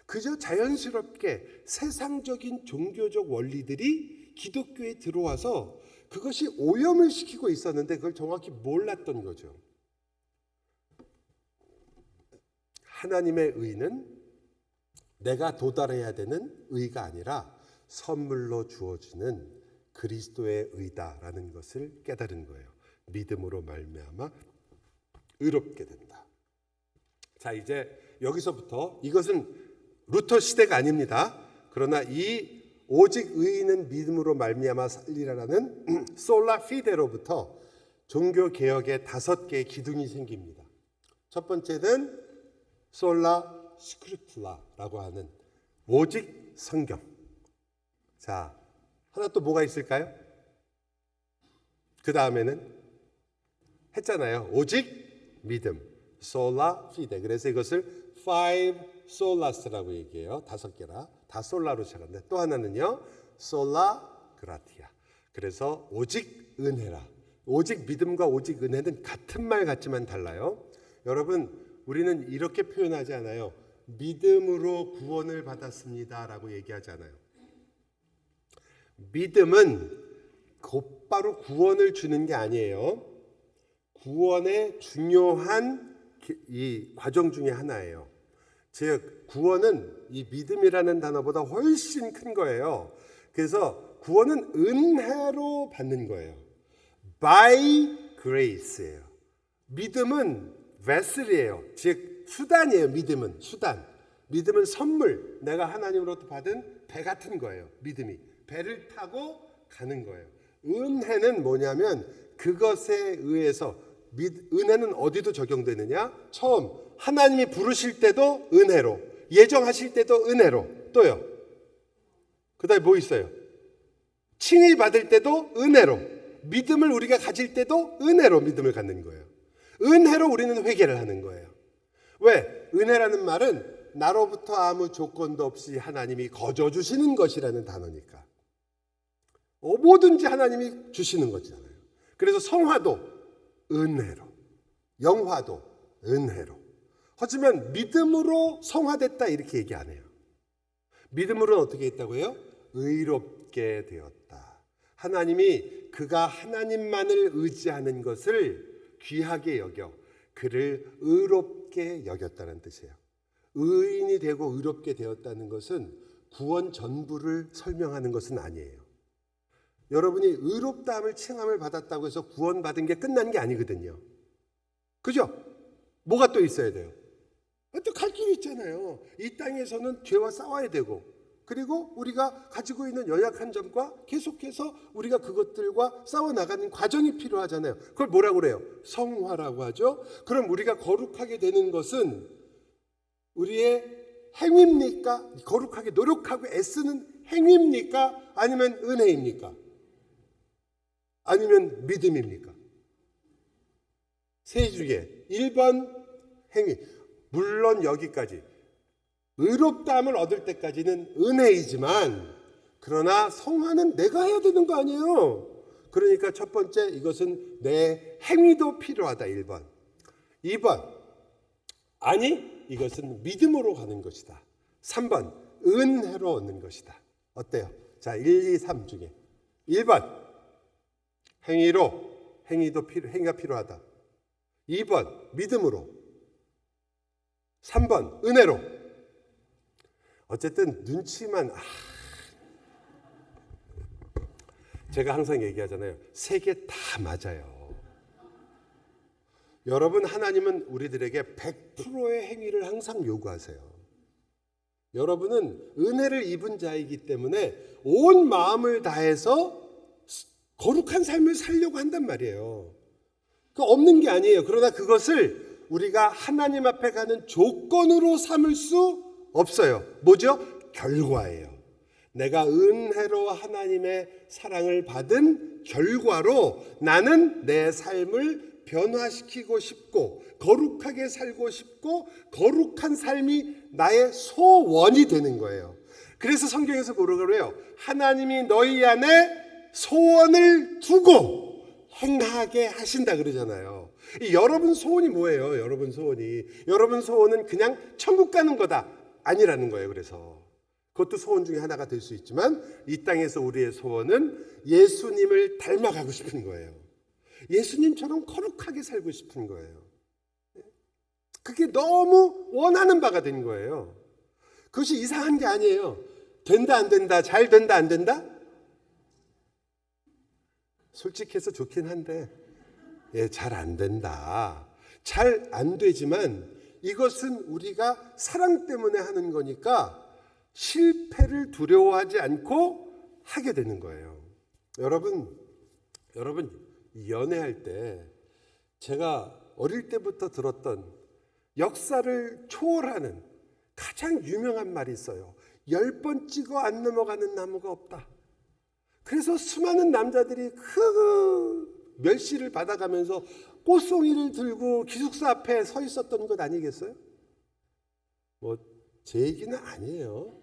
그저 자연스럽게 세상적인 종교적 원리들이 기독교에 들어와서 그것이 오염을 시키고 있었는데 그걸 정확히 몰랐던 거죠. 하나님의 의는 내가 도달해야 되는 의가 아니라 선물로 주어지는 그리스도의 의다라는 것을 깨달은 거예요. 믿음으로 말미암아 의롭게 된다. 자, 이제 여기서부터 이것은 루터 시대가 아닙니다. 그러나 이 오직 의인은 믿음으로 말미암아 살리라라는 솔라 피데로부터 종교 개혁의 5개의 기둥이 생깁니다. 첫 번째는 솔라 스크립툴라라고 하는 오직 성경. 자, 하나 또 뭐가 있을까요? 그 다음에는 했잖아요. 오직 믿음, 솔라 피데. 그래서 이것을 five solas라고 얘기해요. 5개라. 다 솔라로 시작하는데 또 하나는요, 솔라 그라티아. 그래서 오직 은혜라. 오직 믿음과 오직 은혜는 같은 말 같지만 달라요. 여러분, 우리는 이렇게 표현하지 않아요. 믿음으로 구원을 받았습니다라고 얘기하지 않아요. 믿음은 곧바로 구원을 주는 게 아니에요. 구원의 중요한 이 과정 중에 하나예요. 즉 구원은 이 믿음이라는 단어보다 훨씬 큰 거예요. 그래서 구원은 은혜로 받는 거예요. By grace예요. 믿음은 vessel이에요. 즉 수단이에요. 믿음은 수단. 믿음은 선물. 내가 하나님으로부터 받은 배 같은 거예요. 믿음이. 배를 타고 가는 거예요. 은혜는 뭐냐면 그것에 의해서 은혜는 어디도 적용되느냐? 처음 하나님이 부르실 때도 은혜로, 예정하실 때도 은혜로, 또요. 그 다음에 뭐 있어요? 칭의 받을 때도 은혜로, 믿음을 우리가 가질 때도 은혜로 믿음을 갖는 거예요. 은혜로 우리는 회개를 하는 거예요. 왜? 은혜라는 말은 나로부터 아무 조건도 없이 하나님이 거저 주시는 것이라는 단어니까. 뭐든지 하나님이 주시는 거잖아요. 그래서 성화도 은혜로, 영화도 은혜로. 하지만 믿음으로 성화됐다 이렇게 얘기 안 해요. 믿음으로는 어떻게 했다고요? 의롭게 되었다. 하나님이 그가 하나님만을 의지하는 것을 귀하게 여겨 그를 의롭게 여겼다는 뜻이에요. 의인이 되고 의롭게 되었다는 것은 구원 전부를 설명하는 것은 아니에요. 여러분이 의롭다함을 칭함을 받았다고 해서 구원받은 게 끝난 게 아니거든요. 그죠? 뭐가 또 있어야 돼요? 또 갈 길이 있잖아요. 이 땅에서는 죄와 싸워야 되고, 그리고 우리가 가지고 있는 연약한 점과 계속해서 우리가 그것들과 싸워나가는 과정이 필요하잖아요. 그걸 뭐라고 그래요? 성화라고 하죠. 그럼 우리가 거룩하게 되는 것은 우리의 행위입니까? 거룩하게 노력하고 애쓰는 행위입니까? 아니면 은혜입니까? 아니면 믿음입니까? 세 중에 1번 행위. 물론 여기까지 의롭다함을 얻을 때까지는 은혜이지만, 그러나 성화는 내가 해야 되는 거 아니에요. 그러니까 첫 번째, 이것은 내 행위도 필요하다. 1번. 2번, 아니 이것은 믿음으로 가는 것이다. 3번, 은혜로 얻는 것이다. 어때요? 자, 1, 2, 3 중에 1번 행위가 필요하다. 2번 믿음으로, 3번 은혜로. 어쨌든 눈치만 제가 항상 얘기하잖아요. 세 개 다 맞아요. 여러분, 하나님은 우리들에게 100%의 행위를 항상 요구하세요. 여러분은 은혜를 입은 자이기 때문에 온 마음을 다해서 거룩한 삶을 살려고 한단 말이에요. 그 없는 게 아니에요. 그러나 그것을 우리가 하나님 앞에 가는 조건으로 삼을 수 없어요. 뭐죠? 결과예요. 내가 은혜로 하나님의 사랑을 받은 결과로 나는 내 삶을 변화시키고 싶고 거룩하게 살고 싶고 거룩한 삶이 나의 소원이 되는 거예요. 그래서 성경에서 뭐라고 그래요? 하나님이 너희 안에 소원을 두고 행하게 하신다 그러잖아요. 여러분 소원이 뭐예요? 여러분 소원은 그냥 천국 가는 거다 아니라는 거예요. 그래서 그것도 소원 중에 하나가 될 수 있지만, 이 땅에서 우리의 소원은 예수님을 닮아가고 싶은 거예요. 예수님처럼 거룩하게 살고 싶은 거예요. 그게 너무 원하는 바가 된 거예요. 그것이 이상한 게 아니에요. 된다 안 된다, 잘 된다 안 된다? 솔직해서 좋긴 한데 잘 안 된다. 잘 안 되지만 이것은 우리가 사랑 때문에 하는 거니까 실패를 두려워하지 않고 하게 되는 거예요. 여러분 연애할 때 제가 어릴 때부터 들었던 역사를 초월하는 가장 유명한 말이 있어요. 10번 찍어 안 넘어가는 나무가 없다. 그래서 수많은 남자들이 그 멸시를 받아가면서 꽃송이를 들고 기숙사 앞에 서 있었던 것 아니겠어요? 제 얘기는 아니에요.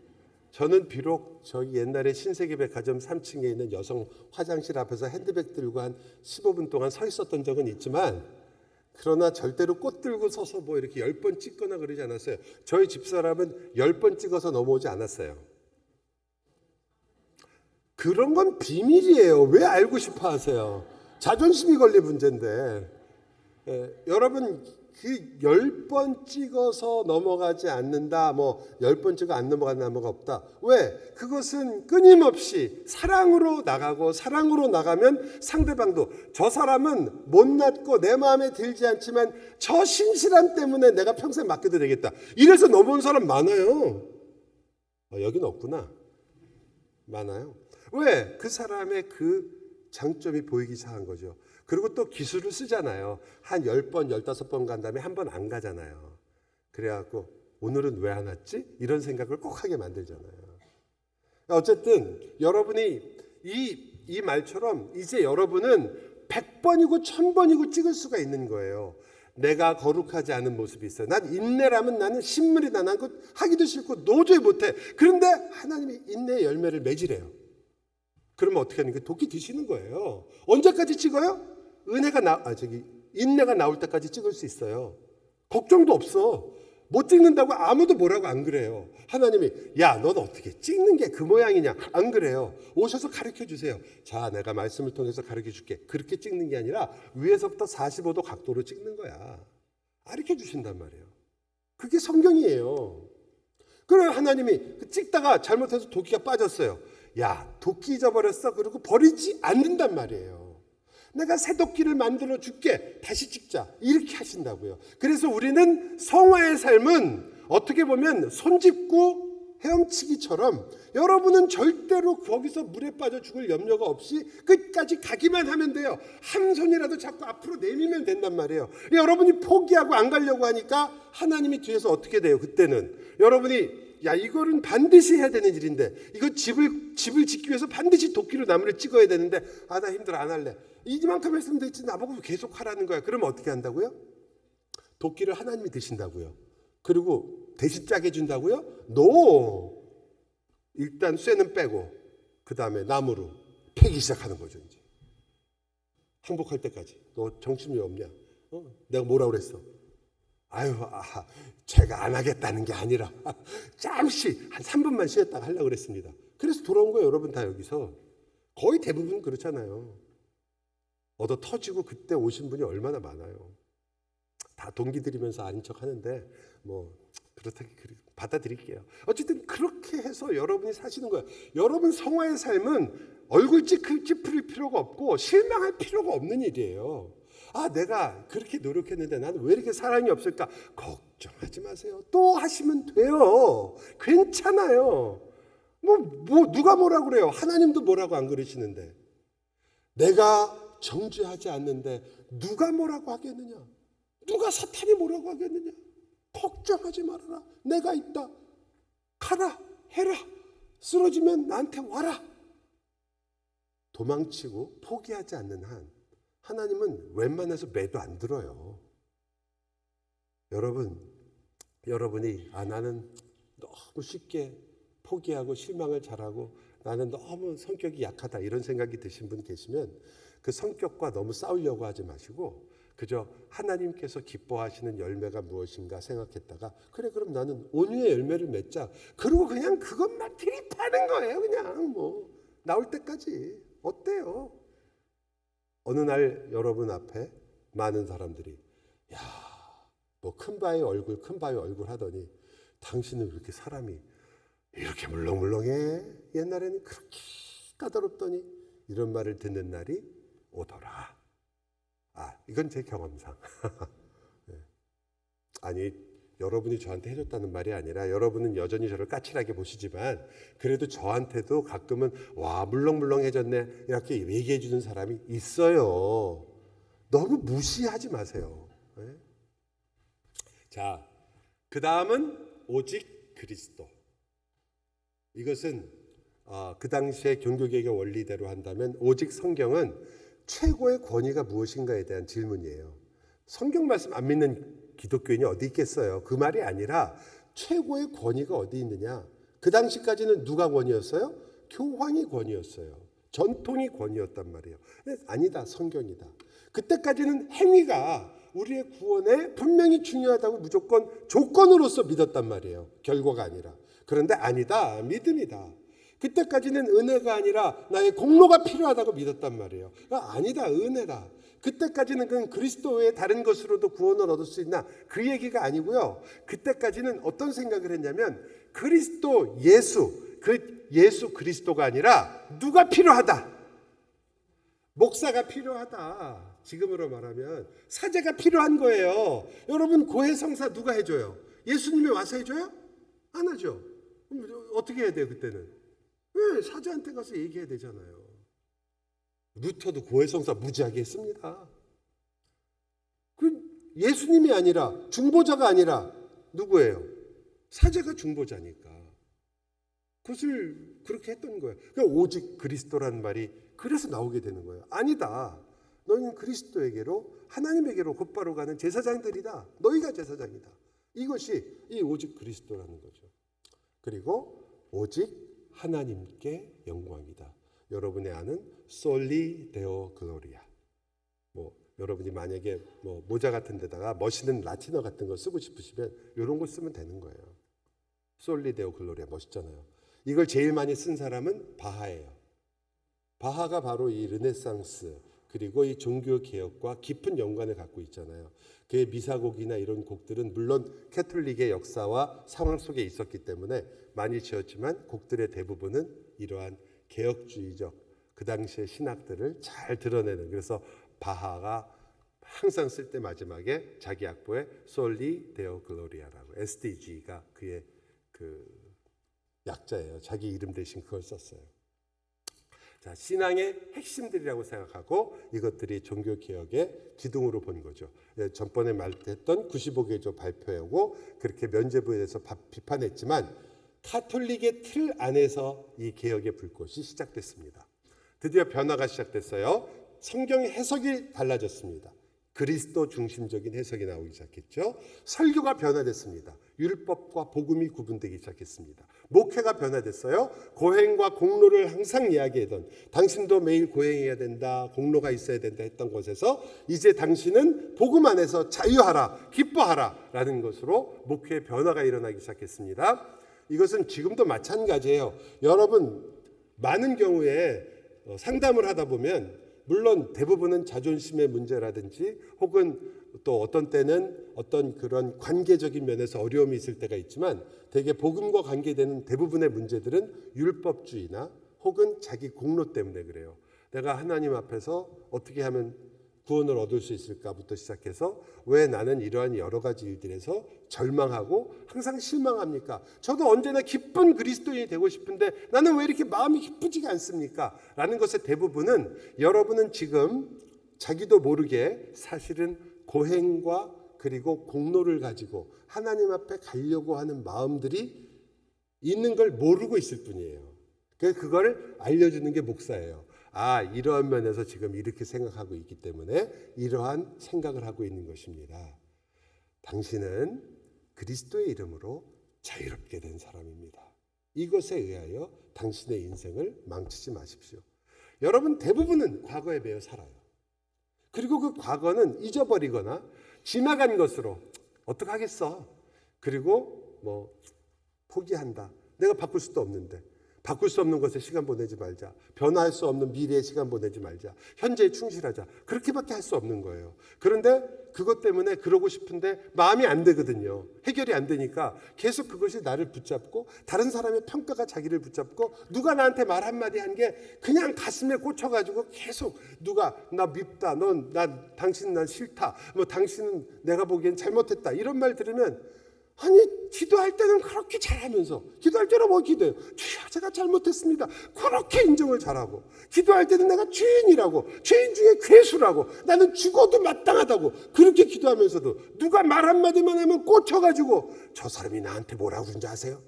저는 비록 저희 옛날에 신세계백화점 3층에 있는 여성 화장실 앞에서 핸드백 들고 한 15분 동안 서 있었던 적은 있지만, 그러나 절대로 꽃 들고 서서 이렇게 10번 찍거나 그러지 않았어요. 저희 집사람은 10번 찍어서 넘어오지 않았어요. 그런 건 비밀이에요. 왜 알고 싶어 하세요? 자존심이 걸릴 문제인데. 여러분, 그 10번 찍어서 넘어가지 않는다, 10번 찍어 안 넘어가는 나무가 없다. 왜? 그것은 끊임없이 사랑으로 나가고, 사랑으로 나가면 상대방도, 저 사람은 못났고 내 마음에 들지 않지만 저 신실함 때문에 내가 평생 맡겨도 되겠다. 이래서 넘어온 사람 많아요. 여긴 없구나. 많아요. 왜? 그 사람의 그 장점이 보이기 시작한 거죠. 그리고 또 기술을 쓰잖아요. 한 10번, 15번 간 다음에 한 번 안 가잖아요. 그래갖고 오늘은 왜 안 왔지? 이런 생각을 꼭 하게 만들잖아요. 어쨌든 여러분이 이 말처럼 이제 여러분은 100번이고 1000번이고 찍을 수가 있는 거예요. 내가 거룩하지 않은 모습이 있어요. 난 인내라면 나는 신물이다. 난 그거 하기도 싫고 도저히 못해. 그런데 하나님이 인내의 열매를 맺으래요. 그러면 어떻게 하는 거예요? 도끼 드시는 거예요. 언제까지 찍어요? 인내가 나올 때까지 찍을 수 있어요. 걱정도 없어. 못 찍는다고 아무도 뭐라고 안 그래요. 하나님이 야, 넌 어떻게 찍는 게 그 모양이냐? 안 그래요. 오셔서 가르쳐 주세요. 자, 내가 말씀을 통해서 가르쳐 줄게. 그렇게 찍는 게 아니라 위에서부터 45도 각도로 찍는 거야. 가르쳐 주신단 말이에요. 그게 성경이에요. 그럼 하나님이 찍다가 잘못해서 도끼가 빠졌어요. 야, 도끼 잊어버렸어. 그리고 버리지 않는단 말이에요. 내가 새 도끼를 만들어 줄게. 다시 찍자. 이렇게 하신다고요. 그래서 우리는 성화의 삶은 어떻게 보면 손짚고 헤엄치기처럼 여러분은 절대로 거기서 물에 빠져 죽을 염려가 없이 끝까지 가기만 하면 돼요. 한 손이라도 자꾸 앞으로 내밀면 된단 말이에요. 여러분이 포기하고 안 가려고 하니까 하나님이 뒤에서 어떻게 돼요? 그때는 여러분이 야, 이거는 반드시 해야 되는 일인데, 이거 집을 짓기 위해서 반드시 도끼로 나무를 찍어야 되는데, 아, 나 힘들어, 안 할래. 이만큼 했으면 됐지, 나보고 계속 하라는 거야. 그러면 어떻게 한다고요? 도끼를 하나님이 드신다고요. 그리고 대신 짜게 준다고요? 노! 일단 쇠는 빼고 그 다음에 나무로 패기 시작하는 거죠. 이제 항복할 때까지. 너 정신이 없냐? 내가 뭐라 그랬어? 아유, 제가 안 하겠다는 게 아니라 잠시 한 3분만 쉬었다가 하려고 그랬습니다. 그래서 돌아온 거예요. 여러분 다 여기서. 거의 대부분 그렇잖아요. 얻어 터지고 그때 오신 분이 얼마나 많아요. 다 동기 들이면서 아닌 척 하는데 뭐 그렇다기 받아들일게요. 어쨌든 그렇게 해서 여러분이 사시는 거예요. 여러분 성화의 삶은 얼굴 찌푸릴 필요가 없고 실망할 필요가 없는 일이에요. 아, 내가 그렇게 노력했는데 나는 왜 이렇게 사랑이 없을까? 걱정하지 마세요. 또 하시면 돼요. 괜찮아요. 뭐 누가 뭐라고 그래요? 하나님도 뭐라고 안 그러시는데. 내가 정죄하지 않는데 누가 뭐라고 하겠느냐? 누가 사탄이 뭐라고 하겠느냐? 걱정하지 말아라. 내가 있다. 가라. 해라. 쓰러지면 나한테 와라. 도망치고 포기하지 않는 한 하나님은 웬만해서 매도 안 들어요. 여러분이 나는 너무 쉽게 포기하고 실망을 잘하고 나는 너무 성격이 약하다 이런 생각이 드신 분 계시면 그 성격과 너무 싸우려고 하지 마시고 그저 하나님께서 기뻐하시는 열매가 무엇인가 생각했다가 그래 그럼 나는 온유의 열매를 맺자. 그리고 그냥 그것만 들이파는 거예요. 그냥 뭐 나올 때까지. 어때요? 어느 날 여러분 앞에 많은 사람들이 야, 뭐 큰 바위 얼굴 하더니 당신은 왜 이렇게 사람이 이렇게 물렁물렁해? 옛날에는 그렇게 까다롭더니 이런 말을 듣는 날이 오더라. 아, 이건 제 경험상. 아니, 여러분이 저한테 해줬다는 말이 아니라 여러분은 여전히 저를 까칠하게 보시지만 그래도 저한테도 가끔은 와 물렁물렁해졌네 이렇게 얘기해 주는 사람이 있어요. 너무 무시하지 마세요. 네? 자, 그 다음은 오직 그리스도. 이것은 그 당시의 종교개혁의 원리대로 한다면 오직 성경은 최고의 권위가 무엇인가에 대한 질문이에요. 성경 말씀 안 믿는 기독교인이 어디 있겠어요? 그 말이 아니라 최고의 권위가 어디 있느냐? 그 당시까지는 누가 권위였어요? 교황이 권위였어요. 전통이 권위였단 말이에요. 근데 아니다, 성경이다. 그때까지는 행위가 우리의 구원에 분명히 중요하다고 무조건 조건으로서 믿었단 말이에요. 결과가 아니라. 그런데 아니다, 믿음이다. 그때까지는 은혜가 아니라 나의 공로가 필요하다고 믿었단 말이에요. 아니다, 은혜다. 그때까지는 그냥 그리스도 외에 다른 것으로도 구원을 얻을 수 있나? 그 얘기가 아니고요. 그때까지는 어떤 생각을 했냐면 그리스도 예수, 그 예수 그리스도가 아니라 누가 필요하다. 목사가 필요하다. 지금으로 말하면 사제가 필요한 거예요. 여러분 고해성사 누가 해줘요? 예수님이 와서 해줘요? 안 하죠. 그럼 어떻게 해야 돼요 그때는? 왜 사제한테 가서 얘기해야 되잖아요. 루터도 고해성사 무지하게 했습니다. 그 예수님이 아니라 중보자가 아니라 누구예요? 사제가 중보자니까. 그것을 그렇게 했던 거예요. 그러니까 오직 그리스도라는 말이 그래서 나오게 되는 거예요. 아니다. 너희는 그리스도에게로 하나님에게로 곧바로 가는 제사장들이다. 너희가 제사장이다. 이것이 이 오직 그리스도라는 거죠. 그리고 오직 하나님께 영광이다. 여러분의 아는 솔리 데오 글로리아. 뭐 여러분이 만약에 뭐 모자 같은 데다가 멋있는 라틴어 같은 거 쓰고 싶으시면 이런 거 쓰면 되는 거예요. 솔리 데오 글로리아 멋있잖아요. 이걸 제일 많이 쓴 사람은 바하예요. 바하가 바로 이 르네상스 그리고 이 종교 개혁과 깊은 연관을 갖고 있잖아요. 그의 미사곡이나 이런 곡들은 물론 캐톨릭의 역사와 상황 속에 있었기 때문에 많이 지었지만 곡들의 대부분은 이러한 개혁주의적 그 당시의 신학들을 잘 드러내는 그래서 바하가 항상 쓸 때 마지막에 자기 악보에 솔리 데오 글로리아라고, SDG가 그의 그 약자예요. 자기 이름 대신 그걸 썼어요. 자, 신앙의 핵심들이라고 생각하고 이것들이 종교개혁의 기둥으로 본 거죠. 전번에 말했던 95개조 발표하고 그렇게 면죄부에 대해서 비판했지만 카톨릭의 틀 안에서 이 개혁의 불꽃이 시작됐습니다. 드디어 변화가 시작됐어요. 성경의 해석이 달라졌습니다. 그리스도 중심적인 해석이 나오기 시작했죠. 설교가 변화됐습니다. 율법과 복음이 구분되기 시작했습니다. 목회가 변화됐어요. 고행과 공로를 항상 이야기하던, 당신도 매일 고행해야 된다, 공로가 있어야 된다 했던 곳에서 이제 당신은 복음 안에서 자유하라, 기뻐하라 라는 것으로 목회의 변화가 일어나기 시작했습니다. 이것은 지금도 마찬가지예요. 여러분, 많은 경우에 상담을 하다 보면 물론 대부분은 자존심의 문제라든지 혹은 또 어떤 때는 어떤 그런 관계적인 면에서 어려움이 있을 때가 있지만 대개 복음과 관계되는 대부분의 문제들은 율법주의나 혹은 자기 공로 때문에 그래요. 내가 하나님 앞에서 어떻게 하면 구원을 얻을 수 있을까부터 시작해서 왜 나는 이러한 여러 가지 일들에서 절망하고 항상 실망합니까? 저도 언제나 기쁜 그리스도인이 되고 싶은데 나는 왜 이렇게 마음이 기쁘지가 않습니까? 라는 것의 대부분은 여러분은 지금 자기도 모르게 사실은 고행과 그리고 공로를 가지고 하나님 앞에 가려고 하는 마음들이 있는 걸 모르고 있을 뿐이에요. 그걸 알려주는 게 목사예요. 아, 이러한 면에서 지금 이렇게 생각하고 있기 때문에 이러한 생각을 하고 있는 것입니다. 당신은 그리스도의 이름으로 자유롭게 된 사람입니다. 이것에 의하여 당신의 인생을 망치지 마십시오. 여러분 대부분은 과거에 매여 살아요. 그리고 그 과거는 잊어버리거나 지나간 것으로 어떡하겠어. 그리고 포기한다. 내가 바꿀 수도 없는데. 바꿀 수 없는 것에 시간 보내지 말자. 변화할 수 없는 미래에 시간 보내지 말자. 현재에 충실하자. 그렇게밖에 할 수 없는 거예요. 그런데 그것 때문에 그러고 싶은데 마음이 안 되거든요. 해결이 안 되니까 계속 그것이 나를 붙잡고 다른 사람의 평가가 자기를 붙잡고 누가 나한테 말 한마디 한 게 그냥 가슴에 꽂혀가지고 계속 누가 나 밉다. 당신 난 싫다. 당신은 내가 보기엔 잘못했다. 이런 말 들으면 아니 기도할 때는 그렇게 잘하면서 기도할 때는 기도해요. 주여 제가 잘못했습니다. 그렇게 인정을 잘하고 기도할 때는 내가 죄인이라고 죄인 중에 괴수라고 나는 죽어도 마땅하다고 그렇게 기도하면서도 누가 말 한마디만 하면 꽂혀가지고 저 사람이 나한테 뭐라고 그런지 아세요?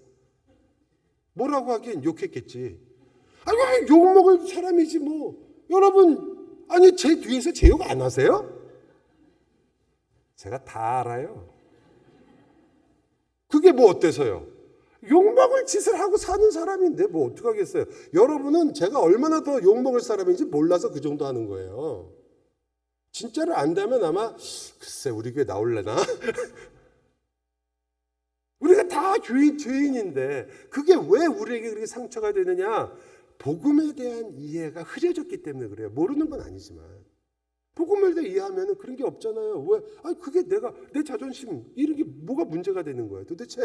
뭐라고 하기엔 욕했겠지. 아니 욕먹을 사람이지 뭐. 여러분 아니 제 뒤에서 제 욕 안 하세요? 제가 다 알아요. 그게 뭐 어때서요? 욕먹을 짓을 하고 사는 사람인데 뭐 어떡하겠어요. 여러분은 제가 얼마나 더 욕먹을 사람인지 몰라서 그 정도 하는 거예요. 진짜로 안다면 아마 글쎄 우리 교회 나올래나? 우리가 다 죄인인데 그게 왜 우리에게 그렇게 상처가 되느냐? 복음에 대한 이해가 흐려졌기 때문에 그래요. 모르는 건 아니지만. 복음을 다 이해하면 그런 게 없잖아요. 왜? 아니 그게 내 자존심 이런 게 뭐가 문제가 되는 거예요. 도대체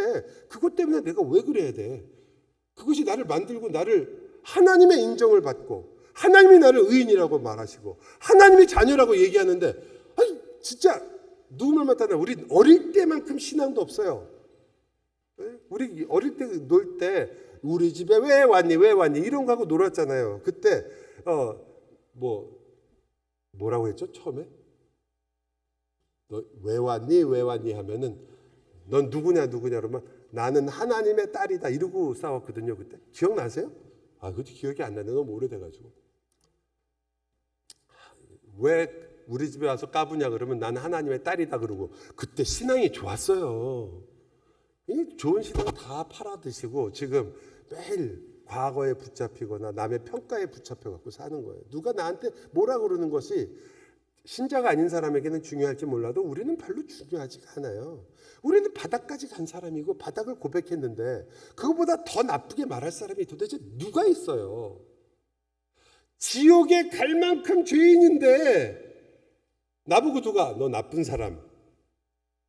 그것 때문에 내가 왜 그래야 돼? 그것이 나를 만들고 나를 하나님의 인정을 받고 하나님이 나를 의인이라고 말하시고 하나님의 자녀라고 얘기하는데 아니 진짜 누구말 못하나 우리 어릴 때만큼 신앙도 없어요. 우리 어릴 때 놀 때 우리 집에 왜 왔니 이런 거 하고 놀았잖아요. 그때 뭐라고 했죠? 처음에? 너 왜 왔니 하면은 넌 누구냐 그러면 나는 하나님의 딸이다 이러고 싸웠거든요. 그때 기억나세요? 그것도 기억이 안 나네. 너무 오래돼가지고. 왜 우리 집에 와서 까부냐 그러면 나는 하나님의 딸이다 그러고 그때 신앙이 좋았어요. 이 좋은 신앙 다 팔아드시고 지금 매일 과거에 붙잡히거나 남의 평가에 붙잡혀갖고 사는 거예요. 누가 나한테 뭐라 그러는 것이 신자가 아닌 사람에게는 중요할지 몰라도 우리는 별로 중요하지가 않아요. 우리는 바닥까지 간 사람이고 바닥을 고백했는데 그거보다 더 나쁘게 말할 사람이 도대체 누가 있어요? 지옥에 갈 만큼 죄인인데 나보고 누가 너 나쁜 사람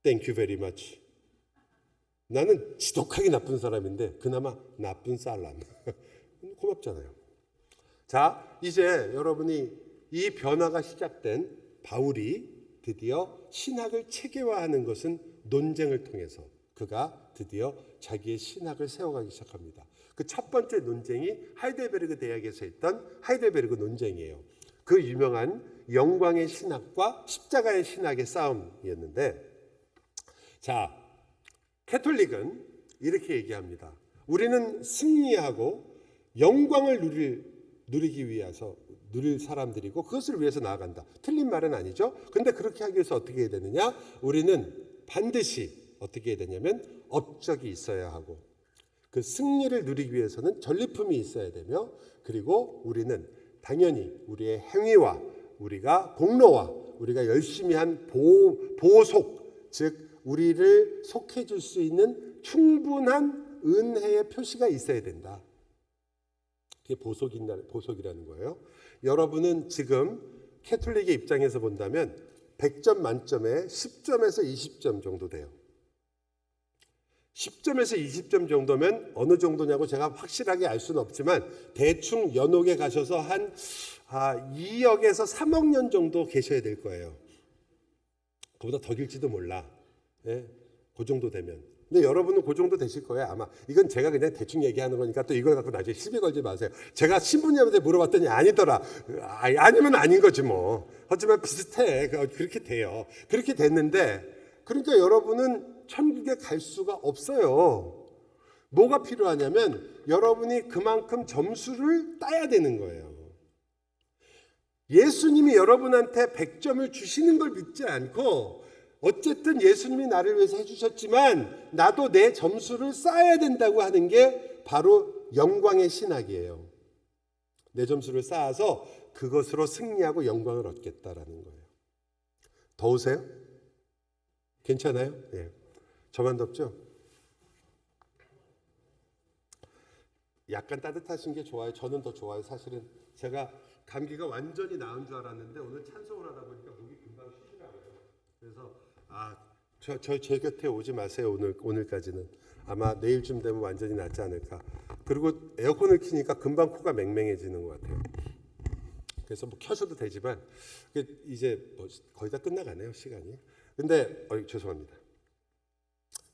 Thank you very much. 나는 지독하게 나쁜 사람인데 그나마 나쁜 사람. 고맙잖아요. 자, 이제 여러분이 이 변화가 시작된 바울이 드디어 신학을 체계화하는 것은 논쟁을 통해서 그가 드디어 자기의 신학을 세워가기 시작합니다. 그 첫 번째 논쟁이 하이델베르그 대학에서 했던 하이델베르그 논쟁이에요. 그 유명한 영광의 신학과 십자가의 신학의 싸움이었는데, 자, 캐톨릭은 이렇게 얘기합니다. 우리는 승리하고 영광을 누리기 위해서 누릴 사람들이고 그것을 위해서 나아간다. 틀린 말은 아니죠. 근데 그렇게 하기 위해서 어떻게 해야 되느냐? 우리는 반드시 어떻게 해야 되냐면 업적이 있어야 하고, 그 승리를 누리기 위해서는 전리품이 있어야 되며, 그리고 우리는 당연히 우리의 행위와 우리가 공로와 우리가 열심히 한 보속, 즉 우리를 속해 줄 수 있는 충분한 은혜의 표시가 있어야 된다. 그게 보속이라는 거예요. 여러분은 지금 캐톨릭의 입장에서 본다면 100점 만점에 10점에서 20점 정도 돼요. 10점에서 20점 정도면 어느 정도냐고 제가 확실하게 알 수는 없지만 대충 연옥에 가셔서 한 2억에서 3억 년 정도 계셔야 될 거예요. 그보다 더 길지도 몰라. 예? 그 정도 되면. 근데 여러분은 그 정도 되실 거예요 아마. 이건 제가 그냥 대충 얘기하는 거니까 또 이걸 갖고 나중에 시비 걸지 마세요. 제가 신부님한테 물어봤더니 아니더라. 아니면 아닌 거지 뭐. 하지만 비슷해. 그렇게 돼요. 그렇게 됐는데, 그러니까 여러분은 천국에 갈 수가 없어요. 뭐가 필요하냐면 여러분이 그만큼 점수를 따야 되는 거예요. 예수님이 여러분한테 100점을 주시는 걸 믿지 않고, 어쨌든 예수님이 나를 위해서 해주셨지만 나도 내 점수를 쌓아야 된다고 하는 게 바로 영광의 신학이에요. 내 점수를 쌓아서 그것으로 승리하고 영광을 얻겠다라는 거예요. 더우세요? 괜찮아요? 네. 저만 덥죠? 약간 따뜻하신 게 좋아요. 저는 더 좋아요. 사실은 제가 감기가 완전히 나은 줄 알았는데 오늘 찬송을 하다 보니까 목이 금방 쉬더라고요. 그래서 제 곁에 오지 마세요. 오늘까지는 아마 내일쯤 되면 완전히 낫지 않을까. 그리고 에어컨을 켜니까 금방 코가 맹맹해지는 것 같아요. 그래서 뭐 켜셔도 되지만 이제 뭐 거의 다 끝나가네요 시간이. 근데 죄송합니다.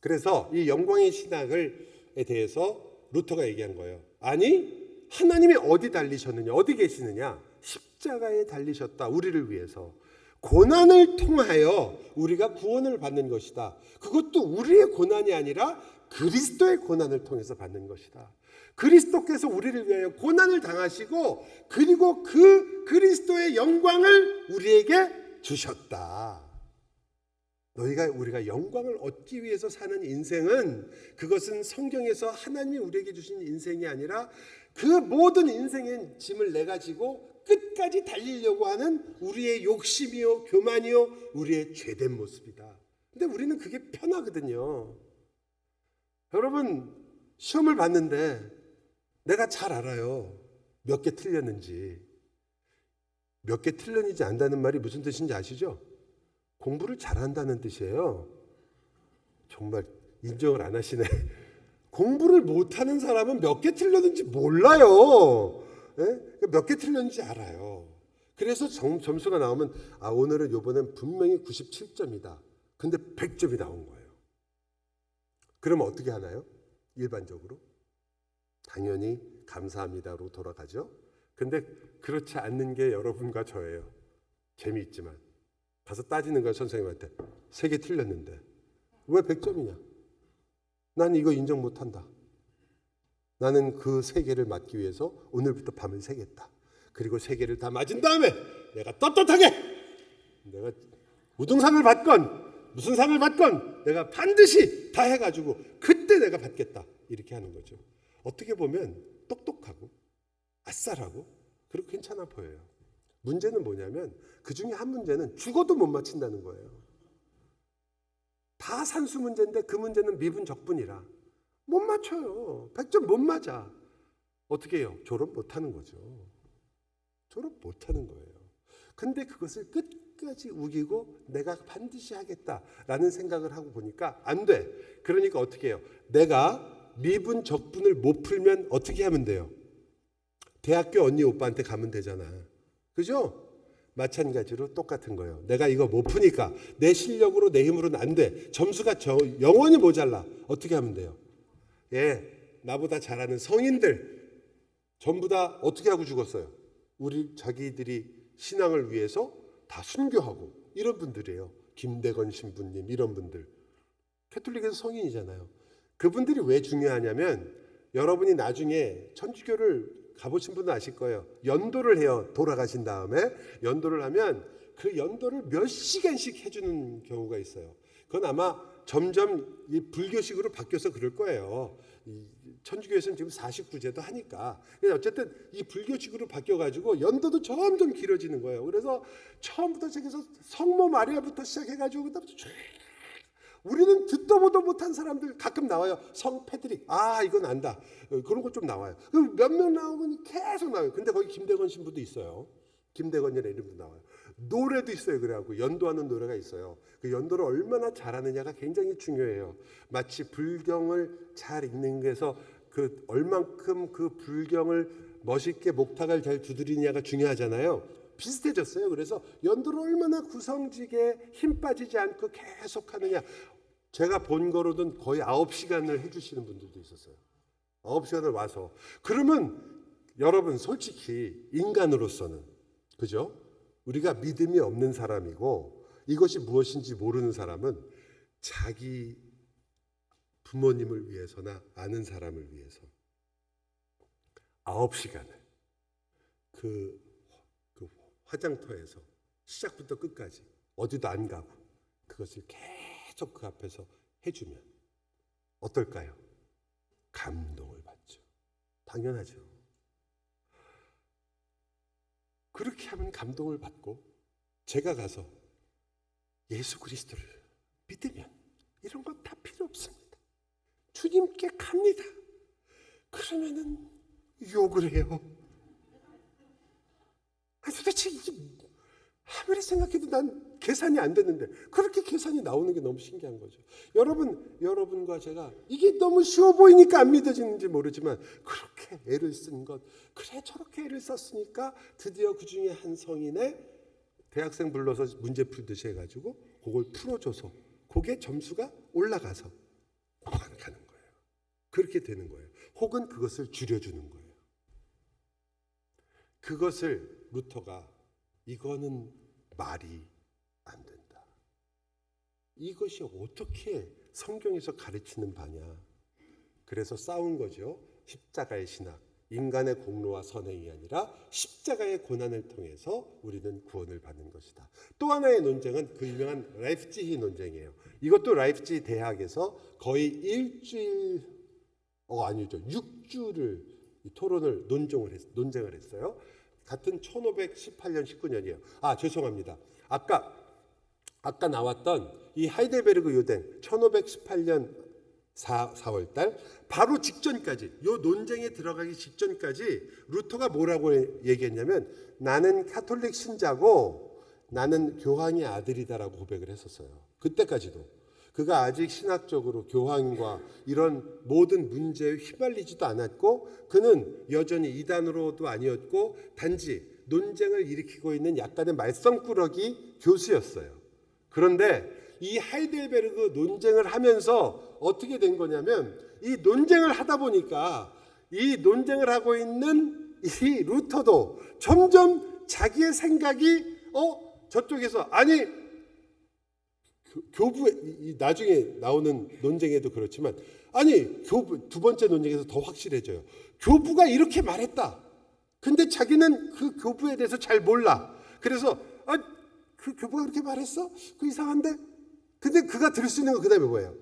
그래서 이 영광의 신학에 대해서 루터가 얘기한 거예요. 아니, 하나님이 어디 달리셨느냐, 어디 계시느냐? 십자가에 달리셨다. 우리를 위해서. 고난을 통하여 우리가 구원을 받는 것이다. 그것도 우리의 고난이 아니라 그리스도의 고난을 통해서 받는 것이다. 그리스도께서 우리를 위하여 고난을 당하시고 그리고 그 그리스도의 영광을 우리에게 주셨다. 우리가 영광을 얻기 위해서 사는 인생은, 그것은 성경에서 하나님이 우리에게 주신 인생이 아니라 그 모든 인생의 짐을 내가지고 끝까지 달리려고 하는 우리의 욕심이요 교만이요 우리의 죄된 모습이다. 근데 우리는 그게 편하거든요. 여러분, 시험을 봤는데 내가 잘 알아요. 몇 개 틀렸는지. 몇 개 틀렸는지 안다는 말이 무슨 뜻인지 아시죠? 공부를 잘한다는 뜻이에요. 정말 인정을 안 하시네. 공부를 못하는 사람은 몇 개 틀렸는지 몰라요. 예? 몇 개 틀렸는지 알아요. 그래서 점수가 나오면 오늘은 이번엔 분명히 97점이다. 근데 100점이 나온 거예요. 그럼 어떻게 하나요? 일반적으로 당연히 감사합니다로 돌아가죠. 근데 그렇지 않는 게 여러분과 저예요. 재미있지만 가서 따지는 거야 선생님한테. 3개 틀렸는데 왜 100점이냐? 난 이거 인정 못한다. 나는 그 3개를 맞기 위해서 오늘부터 밤을 새겠다. 그리고 3개를 다 맞은 다음에 내가 떳떳하게 내가 우등상을 받건 무슨 상을 받건 내가 반드시 다 해가지고 그때 내가 받겠다. 이렇게 하는 거죠. 어떻게 보면 똑똑하고 아싸라고 그리고 괜찮아 보여요. 문제는 뭐냐면 그 중에 한 문제는 죽어도 못 맞힌다는 거예요. 다 산수 문제인데 그 문제는 미분적분이라 못 맞춰요. 100점 못 맞아. 어떻게 해요? 졸업 못하는 거죠. 졸업 못하는 거예요. 근데 그것을 끝까지 우기고 내가 반드시 하겠다라는 생각을 하고 보니까 안 돼. 그러니까 어떻게 해요? 내가 미분적분을 못 풀면 어떻게 하면 돼요? 대학교 언니 오빠한테 가면 되잖아. 그죠? 마찬가지로 똑같은 거예요. 내가 이거 못 푸니까 내 실력으로 내 힘으로는 안 돼. 점수가 영원히 모자라. 어떻게 하면 돼요? 나보다 잘하는 성인들 전부 다 어떻게 하고 죽었어요? 우리 자기들이 신앙을 위해서 다 순교하고 이런 분들이에요. 김대건 신부님 이런 분들. 캐톨릭에서 성인이잖아요. 그분들이 왜 중요하냐면 여러분이 나중에 천주교를 가보신 분은 아실 거예요. 연도를 해요. 돌아가신 다음에 연도를 하면 그 연도를 몇 시간씩 해주는 경우가 있어요. 그건 아마 점점 이 불교식으로 바뀌어서 그럴 거예요. 천주교에서는 지금 49제도 하니까. 어쨌든 이 불교식으로 바뀌어가지고 연도도 점점 길어지는 거예요. 그래서 처음부터 시작해서 성모 마리아부터 시작해가지고 그다음부터 쭉 우리는 듣도 보도 못한 사람들 가끔 나와요. 성 패드릭. 이건 안다. 그런 거 좀 나와요. 몇 명 나오면 계속 나와요. 근데 거기 김대건 신부도 있어요. 김대건이라는 이름도 나와요. 노래도 있어요. 그래갖고 연도하는 노래가 있어요. 그 연도를 얼마나 잘하느냐가 굉장히 중요해요. 마치 불경을 잘 읽는 게서 그 얼만큼 그 불경을 멋있게 목탁을 잘 두드리냐가 중요하잖아요. 비슷해졌어요. 그래서 연도를 얼마나 구성지게 힘 빠지지 않고 계속 하느냐. 제가 본 거로는 거의 9시간을 해주시는 분들도 있었어요. 9시간을 와서. 그러면 여러분 솔직히 인간으로서는 그죠? 우리가 믿음이 없는 사람이고 이것이 무엇인지 모르는 사람은 자기 부모님을 위해서나 아는 사람을 위해서 9시간을 그 화장터에서 시작부터 끝까지 어디도 안 가고 그것을 계속 그 앞에서 해주면 어떨까요? 감동을 받죠. 당연하죠. 그렇게 하면 감동을 받고 제가 가서 예수 그리스도를 믿으면 이런 건 다 필요 없습니다. 주님께 갑니다. 그러면은 욕을 해요. 도대체 이게 아무리 생각해도 난 계산이 안 되는데 그렇게 계산이 나오는 게 너무 신기한 거죠. 여러분과 제가 이게 너무 쉬워 보이니까 안 믿어지는지 모르지만 그렇게 애를 쓴 것, 그래 저렇게 애를 썼으니까 드디어 그 중에 한 성인의 대학생 불러서 문제 풀듯이 해가지고 그걸 풀어줘서 그게 점수가 올라가서 가는 거예요. 그렇게 되는 거예요. 혹은 그것을 줄여주는 거예요. 그것을 루터가 이거는 말이 안 된다. 이것이 어떻게 성경에서 가르치는 바냐. 그래서 싸운 거죠. 십자가의 신학. 인간의 공로와 선행이 아니라 십자가의 고난을 통해서 우리는 구원을 받는 것이다. 또 하나의 논쟁은 그 유명한 라이프치히 논쟁이에요. 이것도 라이프치히 대학에서 거의 일주일, 아니죠. 6주를 토론을 논쟁을 했어요. 같은 1518년 19년이에요. 죄송합니다. 아까 나왔던 이 하이델베르그 요된 1518년 4월 달 바로 직전까지 요 논쟁에 들어가기 직전까지 루터가 뭐라고 얘기했냐면 나는 카톨릭 신자고 나는 교황의 아들이다라고 고백을 했었어요. 그때까지도. 그가 아직 신학적으로 교황과 이런 모든 문제에 휘말리지도 않았고 그는 여전히 이단으로도 아니었고 단지 논쟁을 일으키고 있는 약간의 말썽꾸러기 교수였어요. 그런데 이 하이델베르그 논쟁을 하면서 어떻게 된 거냐면 이 논쟁을 하다 보니까 이 논쟁을 하고 있는 이 루터도 점점 자기의 생각이 저쪽에서 교부 나중에 나오는 논쟁에도 그렇지만 교부 두 번째 논쟁에서 더 확실해져요. 교부가 이렇게 말했다. 근데 자기는 그 교부에 대해서 잘 몰라. 그래서 그 교부가 그렇게 말했어? 그 이상한데? 근데 그가 들을 수 있는 건 그다음에 뭐예요?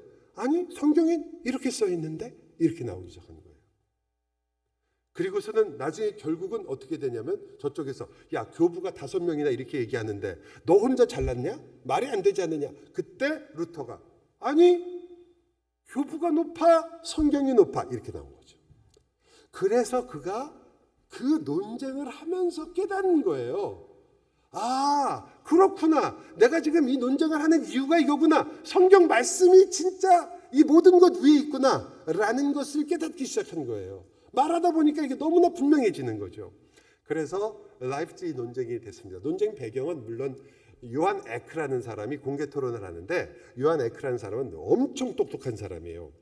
성경엔 이렇게 써 있는데 이렇게 나오기 시작하는 거예요. 그리고서는 나중에 결국은 어떻게 되냐면 저쪽에서 야 교부가 5명이나 이렇게 얘기하는데 너 혼자 잘났냐? 말이 안 되지 않느냐? 그때 루터가 교부가 높아 성경이 높아 이렇게 나온 거죠. 그래서 그가 그 논쟁을 하면서 깨닫는 거예요. 그렇구나. 내가 지금 이 논쟁을 하는 이유가 이거구나. 성경 말씀이 진짜 이 모든 것 위에 있구나 라는 것을 깨닫기 시작한 거예요. 말하다 보니까 이게 너무나 분명해지는 거죠. 그래서 라이프치히 논쟁이 됐습니다. 논쟁 배경은 물론 요한 에크라는 사람이 공개 토론을 하는데, 요한 에크라는 사람은 엄청 똑똑한 사람이에요.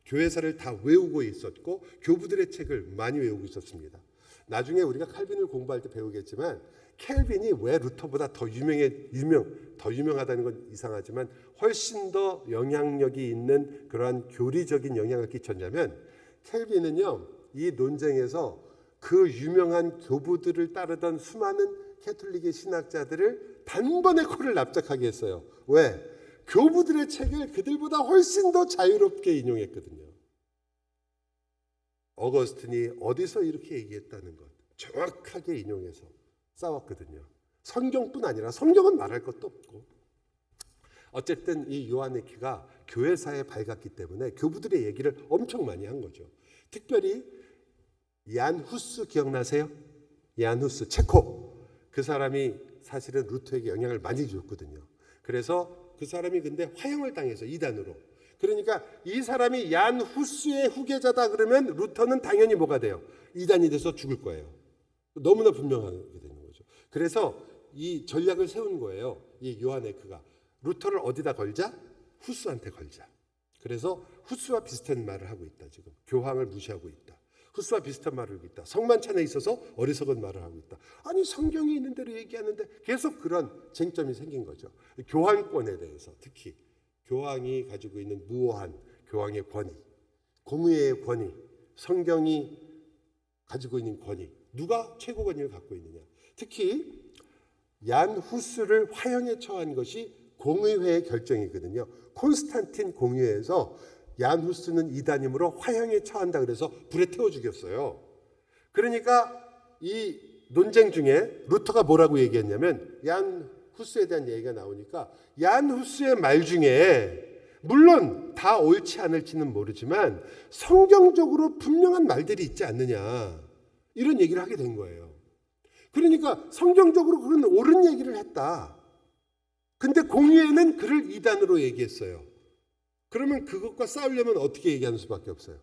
교회사를 다 외우고 있었고 교부들의 책을 많이 외우고 있었습니다. 나중에 우리가 칼빈을 공부할 때 배우겠지만, 켈빈이 왜 루터보다 더 유명하다는 건 이상하지만 훨씬 더 영향력이 있는 그러한 교리적인 영향을 끼쳤냐면, 켈빈은요, 이 논쟁에서 그 유명한 교부들을 따르던 수많은 캐톨릭의 신학자들을 단번에 코를 납작하게 했어요. 왜? 교부들의 책을 그들보다 훨씬 더 자유롭게 인용했거든요. 어거스틴이 어디서 이렇게 얘기했다는 것 정확하게 인용해서 싸웠거든요. 성경뿐 아니라, 성경은 말할 것도 없고, 어쨌든 이 요한네키가 교회사에 밝았기 때문에 교부들의 얘기를 엄청 많이 한 거죠. 특별히 얀 후스 기억나세요? 얀 후스, 체코. 그 사람이 사실은 루터에게 영향을 많이 줬거든요. 그래서 그 사람이 근데 화형을 당해서 이단으로. 그러니까 이 사람이 얀 후스의 후계자다 그러면 루터는 당연히 뭐가 돼요? 이단이 돼서 죽을 거예요. 너무나 분명하게 되는 거죠. 그래서 이 전략을 세운 거예요. 이 요한네크가. 루터를 어디다 걸자? 후스한테 걸자. 그래서 후스와 비슷한 말을 하고 있다. 지금 교황을 무시하고 있다. 후스와 비슷한 말을 하고 있다. 성만찬에 있어서 어리석은 말을 하고 있다. 아니, 성경이 있는 대로 얘기하는데. 계속 그런 쟁점이 생긴 거죠. 교황권에 대해서, 특히 교황이 가지고 있는 무오한 교황의 권위, 공의의 권위, 성경이 가지고 있는 권위, 누가 최고 권위를 갖고 있느냐. 특히 얀 후스를 화형에 처한 것이 공의회의 결정이거든요. 콘스탄틴 공의회에서 얀 후스는 이단임으로 화형에 처한다 그래서 불에 태워 죽였어요. 그러니까 이 논쟁 중에 루터가 뭐라고 얘기했냐면, 얀 후스에 대한 얘기가 나오니까 얀 후스의 말 중에 물론 다 옳지 않을지는 모르지만 성경적으로 분명한 말들이 있지 않느냐, 이런 얘기를 하게 된 거예요. 그러니까 성경적으로 그런 옳은 얘기를 했다. 근데 공의회는 그를 이단으로 얘기했어요. 그러면 그것과 싸우려면 어떻게 얘기하는 수밖에 없어요?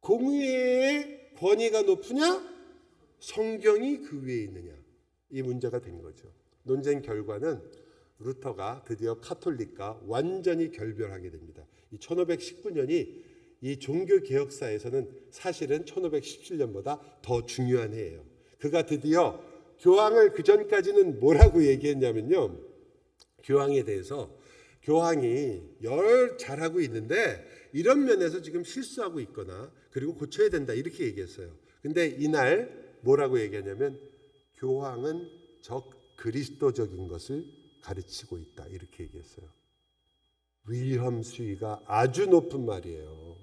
공의회의 권위가 높으냐? 성경이 그 위에 있느냐? 이 문제가 된 거죠. 논쟁 결과는 루터가 드디어 카톨릭과 완전히 결별하게 됩니다. 이 1519년이 이 종교개혁사에서는 사실은 1517년보다 더 중요한 해예요. 그가 드디어 교황을, 그전까지는 뭐라고 얘기했냐면요, 교황에 대해서 교황이 잘하고 있는데 이런 면에서 지금 실수하고 있거나 그리고 고쳐야 된다, 이렇게 얘기했어요. 근데 이날 뭐라고 얘기하냐면, 교황은 적 그리스도적인 것을 가르치고 있다, 이렇게 얘기했어요. 위험 수위가 아주 높은 말이에요.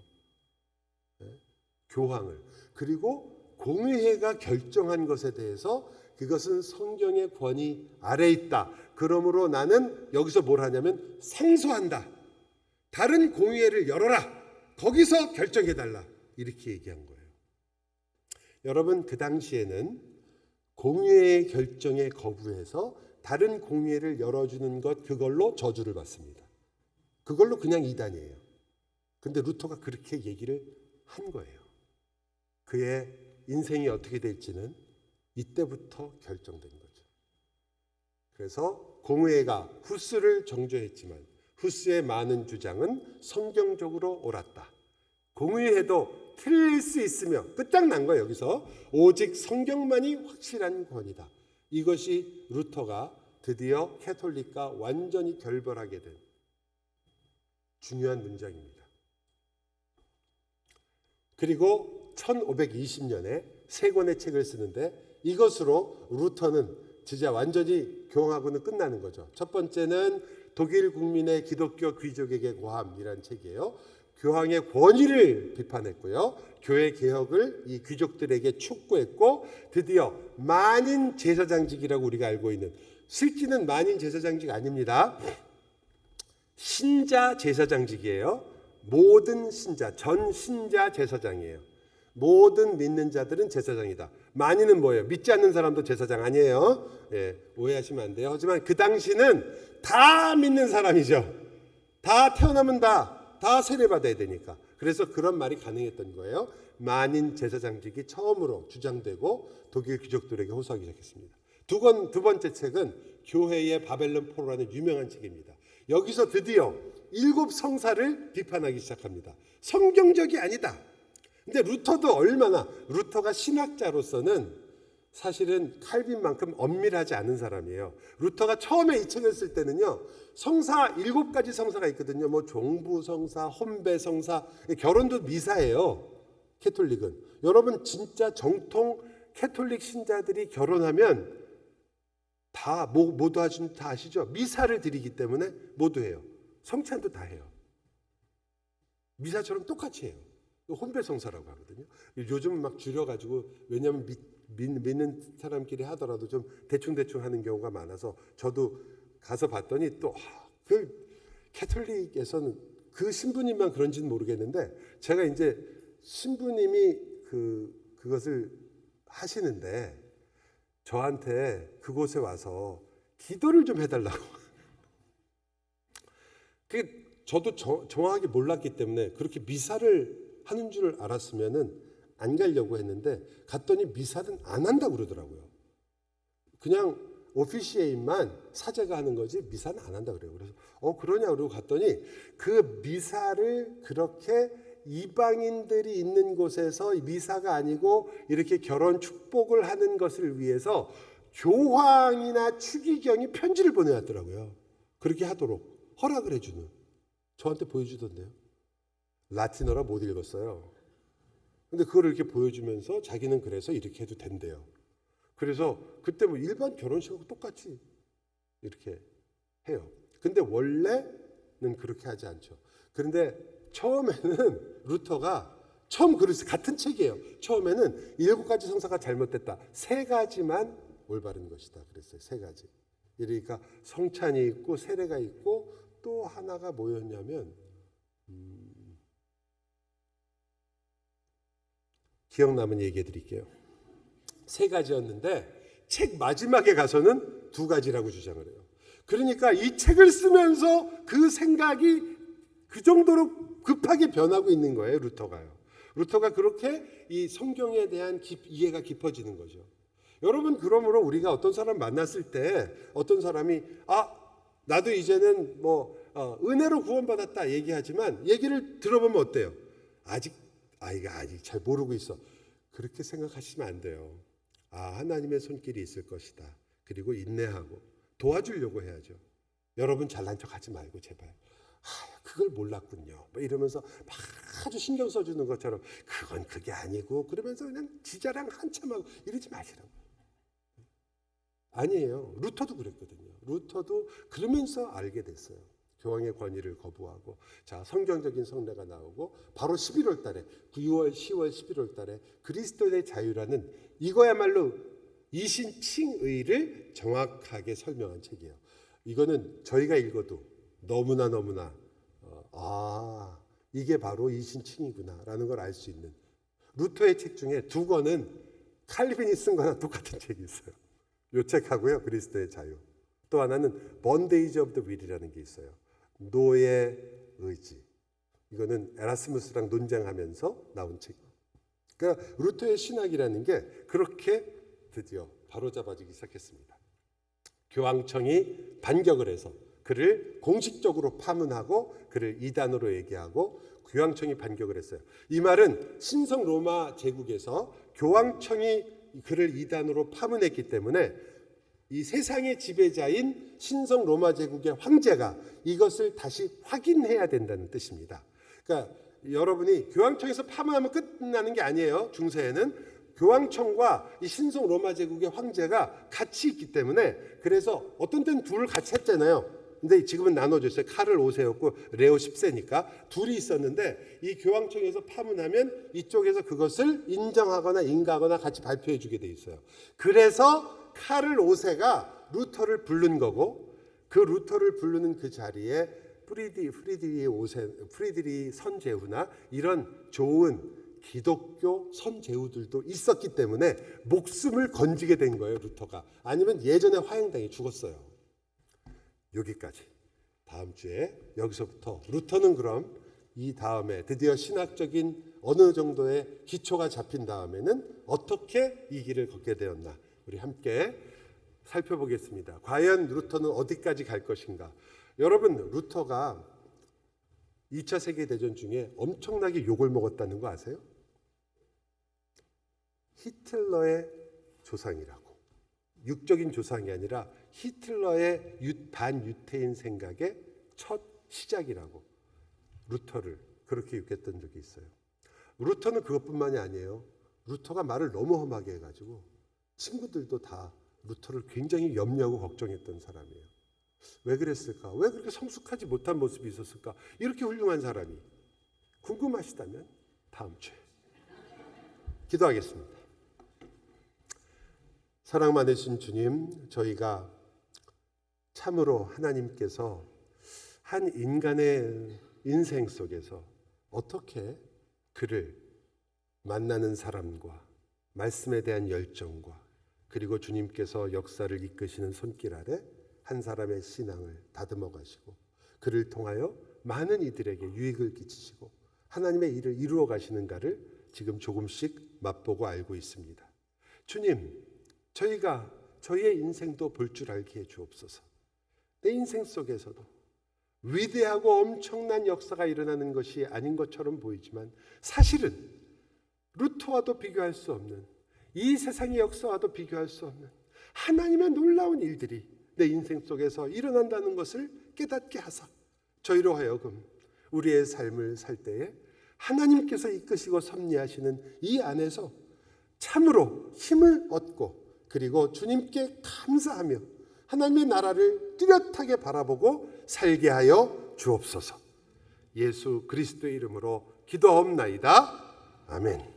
교황을. 그리고 공의회가 결정한 것에 대해서 그것은 성경의 권위 아래 있다. 그러므로 나는 여기서 뭘 하냐면 상소한다. 다른 공의회를 열어라. 거기서 결정해달라. 이렇게 얘기한 거예요. 여러분, 그 당시에는 공의회의 결정에 거부해서 다른 공의회를 열어주는 것, 그걸로 저주를 받습니다. 그걸로 그냥 이단이에요. 근데 루터가 그렇게 얘기를 한 거예요. 그의 인생이 어떻게 될지는 이때부터 결정된 거죠. 그래서 공의회가 후스를 정죄했지만 후스의 많은 주장은 성경적으로 옳았다. 공의회도 틀릴 수 있으며, 끝장난 거예요. 여기서 오직 성경만이 확실한 권위다. 이것이 루터가 드디어 캐톨릭과 완전히 결별하게 된 중요한 문장입니다. 그리고 1520년에 세 권의 책을 쓰는데, 이것으로 루터는 진짜 완전히 교황하고는 끝나는 거죠. 첫 번째는 독일 국민의 기독교 귀족에게 고함이라는 책이에요. 교황의 권위를 비판했고요. 교회 개혁을 이 귀족들에게 촉구했고, 드디어 만인 제사장직이라고 우리가 알고 있는, 실제는 만인 제사장직 아닙니다. 신자 제사장직이에요. 모든 신자, 전 신자 제사장이에요. 모든 믿는 자들은 제사장이다. 만인은 뭐예요? 믿지 않는 사람도 제사장 아니에요. 오해하시면 안 돼요. 하지만 그 당시는 다 믿는 사람이죠. 다 태어나면 다 세례받아야 되니까. 그래서 그런 말이 가능했던 거예요. 만인 제사장직이 처음으로 주장되고 독일 귀족들에게 호소하기 시작했습니다. 두 번째 책은 교회의 바벨론 포로라는 유명한 책입니다. 여기서 드디어 7 성사를 비판하기 시작합니다. 성경적이 아니다. 근데 루터가 신학자로서는 사실은 칼빈만큼 엄밀하지 않은 사람이에요. 루터가 처음에 이 책을 쓸 때는요, 성사 7가지 성사가 있거든요. 뭐 종부 성사, 혼배 성사, 결혼도 미사예요. 캐톨릭은. 여러분 진짜 정통 캐톨릭 신자들이 결혼하면 다 모두 다 아시죠? 미사를 드리기 때문에 모두 해요. 성찬도 다 해요. 미사처럼 똑같이 해요. 혼배 성사라고 하거든요. 요즘은 막 줄여가지고, 왜냐하면 믿는 사람끼리 하더라도 좀 대충 하는 경우가 많아서 저도 가서 봤더니 또 그 캐톨릭에서는 그 신부님만 그런지는 모르겠는데, 제가 이제 신부님이 그것을 하시는데 저한테 그곳에 와서 기도를 좀 해달라고. 그게 저도 정확하게 몰랐기 때문에 그렇게 미사를 하는 줄 알았으면은 안 가려고 했는데, 갔더니 미사는 안 한다고 그러더라고요. 그냥 오피시에임만 사제가 하는 거지 미사는 안 한다고 그래요. 그래서 그러냐 그러고 갔더니 그 미사를 그렇게 이방인들이 있는 곳에서 미사가 아니고 이렇게 결혼 축복을 하는 것을 위해서 교황이나 추기경이 편지를 보내왔더라고요. 그렇게 하도록 허락을 해주는. 저한테 보여주던데요. 라틴어라 못 읽었어요. 근데 그걸 이렇게 보여주면서 자기는 그래서 이렇게 해도 된대요. 그래서 그때 뭐 일반 결혼식하고 똑같이 이렇게 해요. 근데 원래는 그렇게 하지 않죠. 그런데 처음에는 루터가 그랬어요. 같은 책이에요. 처음에는 7가지 성사가 잘못됐다. 3가지만 올바른 것이다. 그랬어요. 3가지. 그러니까 성찬이 있고 세례가 있고 또 하나가 뭐였냐면 기억나면 얘기해 드릴게요. 3가지였는데 책 마지막에 가서는 2가지라고 주장을 해요. 그러니까 이 책을 쓰면서 그 생각이 그 정도로 급하게 변하고 있는 거예요. 루터가 그렇게 이 성경에 대한 이해가 깊어지는 거죠. 여러분, 그러므로 우리가 어떤 사람 만났을 때 어떤 사람이 나도 이제는 은혜로 구원받았다 얘기하지만 얘기를 들어보면 어때요? 아이가 아직 잘 모르고 있어. 그렇게 생각하시면 안 돼요. 하나님의 손길이 있을 것이다. 그리고 인내하고 도와주려고 해야죠. 여러분 잘난 척하지 말고 제발. 그걸 몰랐군요. 이러면서 막 아주 신경 써주는 것처럼 그건 그게 아니고 그러면서 그냥 지자랑 한참 하고 이러지 마시라고. 아니에요. 루터도 그랬거든요. 루터도 그러면서 알게 됐어요. 교황의 권위를 거부하고 성경적인 성례가 나오고 바로 11월 달에 9월, 10월, 11월 달에 그리스도의 자유라는 이거야말로 이신칭의를 정확하게 설명한 책이에요. 이거는 저희가 읽어도 너무나 이게 바로 이신칭이구나라는 걸 알 수 있는 루터의 책 중에 2권은 칼빈이 쓴 거랑 똑같은 책이 있어요. 이 책하고요. 그리스도의 자유. 또 하나는 Bondage of the Will이라는 게 있어요. 노예 의지. 이거는 에라스무스랑 논쟁하면서 나온 책. 그러니까 루터의 신학이라는 게 그렇게 드디어 바로잡아지기 시작했습니다. 교황청이 반격을 해서 그를 공식적으로 파문하고 그를 이단으로 얘기하고 교황청이 반격을 했어요. 이 말은 신성 로마 제국에서 교황청이 그를 이단으로 파문했기 때문에 이 세상의 지배자인 신성 로마 제국의 황제가 이것을 다시 확인해야 된다는 뜻입니다. 그러니까 여러분이 교황청에서 파문하면 끝나는 게 아니에요. 중세에는 교황청과 이 신성 로마 제국의 황제가 같이 있기 때문에, 그래서 어떤 때는 둘을 같이 했잖아요. 근데 지금은 나눠졌어요. 카를 5세였고 레오 10세니까 둘이 있었는데, 이 교황청에서 파문하면 이쪽에서 그것을 인정하거나 인가하거나 같이 발표해 주게 돼 있어요. 그래서 카를 5세가 루터를 부른 거고, 그 루터를 부르는 그 자리에 프리드리 선제후나 이런 좋은 기독교 선제후들도 있었기 때문에 목숨을 건지게 된 거예요. 루터가. 아니면 예전에 화형당해 죽었어요. 여기까지. 다음 주에 여기서부터 루터는 그럼 이 다음에 드디어 신학적인 어느 정도의 기초가 잡힌 다음에는 어떻게 이 길을 걷게 되었나, 우리 함께 살펴보겠습니다. 과연 루터는 어디까지 갈 것인가? 여러분, 루터가 2차 세계대전 중에 엄청나게 욕을 먹었다는 거 아세요? 히틀러의 조상이라고. 육적인 조상이 아니라 히틀러의 반유태인 생각의 첫 시작이라고 루터를 그렇게 욕했던 적이 있어요. 루터는 그것뿐만이 아니에요. 루터가 말을 너무 험하게 해가지고 친구들도 다 루터를 굉장히 염려하고 걱정했던 사람이에요. 왜 그랬을까? 왜 그렇게 성숙하지 못한 모습이 있었을까? 이렇게 훌륭한 사람이. 궁금하시다면 다음 주에 기도하겠습니다. 사랑 많으신 주님, 저희가 참으로 하나님께서 한 인간의 인생 속에서 어떻게 그를 만나는 사람과 말씀에 대한 열정과 그리고 주님께서 역사를 이끄시는 손길 아래 한 사람의 신앙을 다듬어 가시고 그를 통하여 많은 이들에게 유익을 끼치시고 하나님의 일을 이루어 가시는가를 지금 조금씩 맛보고 알고 있습니다. 주님, 저희가 저희의 인생도 볼 줄 알게 해 주옵소서. 내 인생 속에서도 위대하고 엄청난 역사가 일어나는 것이 아닌 것처럼 보이지만 사실은 루터와도 비교할 수 없는, 이 세상의 역사와도 비교할 수 없는 하나님의 놀라운 일들이 내 인생 속에서 일어난다는 것을 깨닫게 하사 저희로 하여금 우리의 삶을 살 때에 하나님께서 이끄시고 섭리하시는 이 안에서 참으로 힘을 얻고 그리고 주님께 감사하며 하나님의 나라를 뚜렷하게 바라보고 살게 하여 주옵소서. 예수 그리스도의 이름으로 기도하옵나이다. 아멘.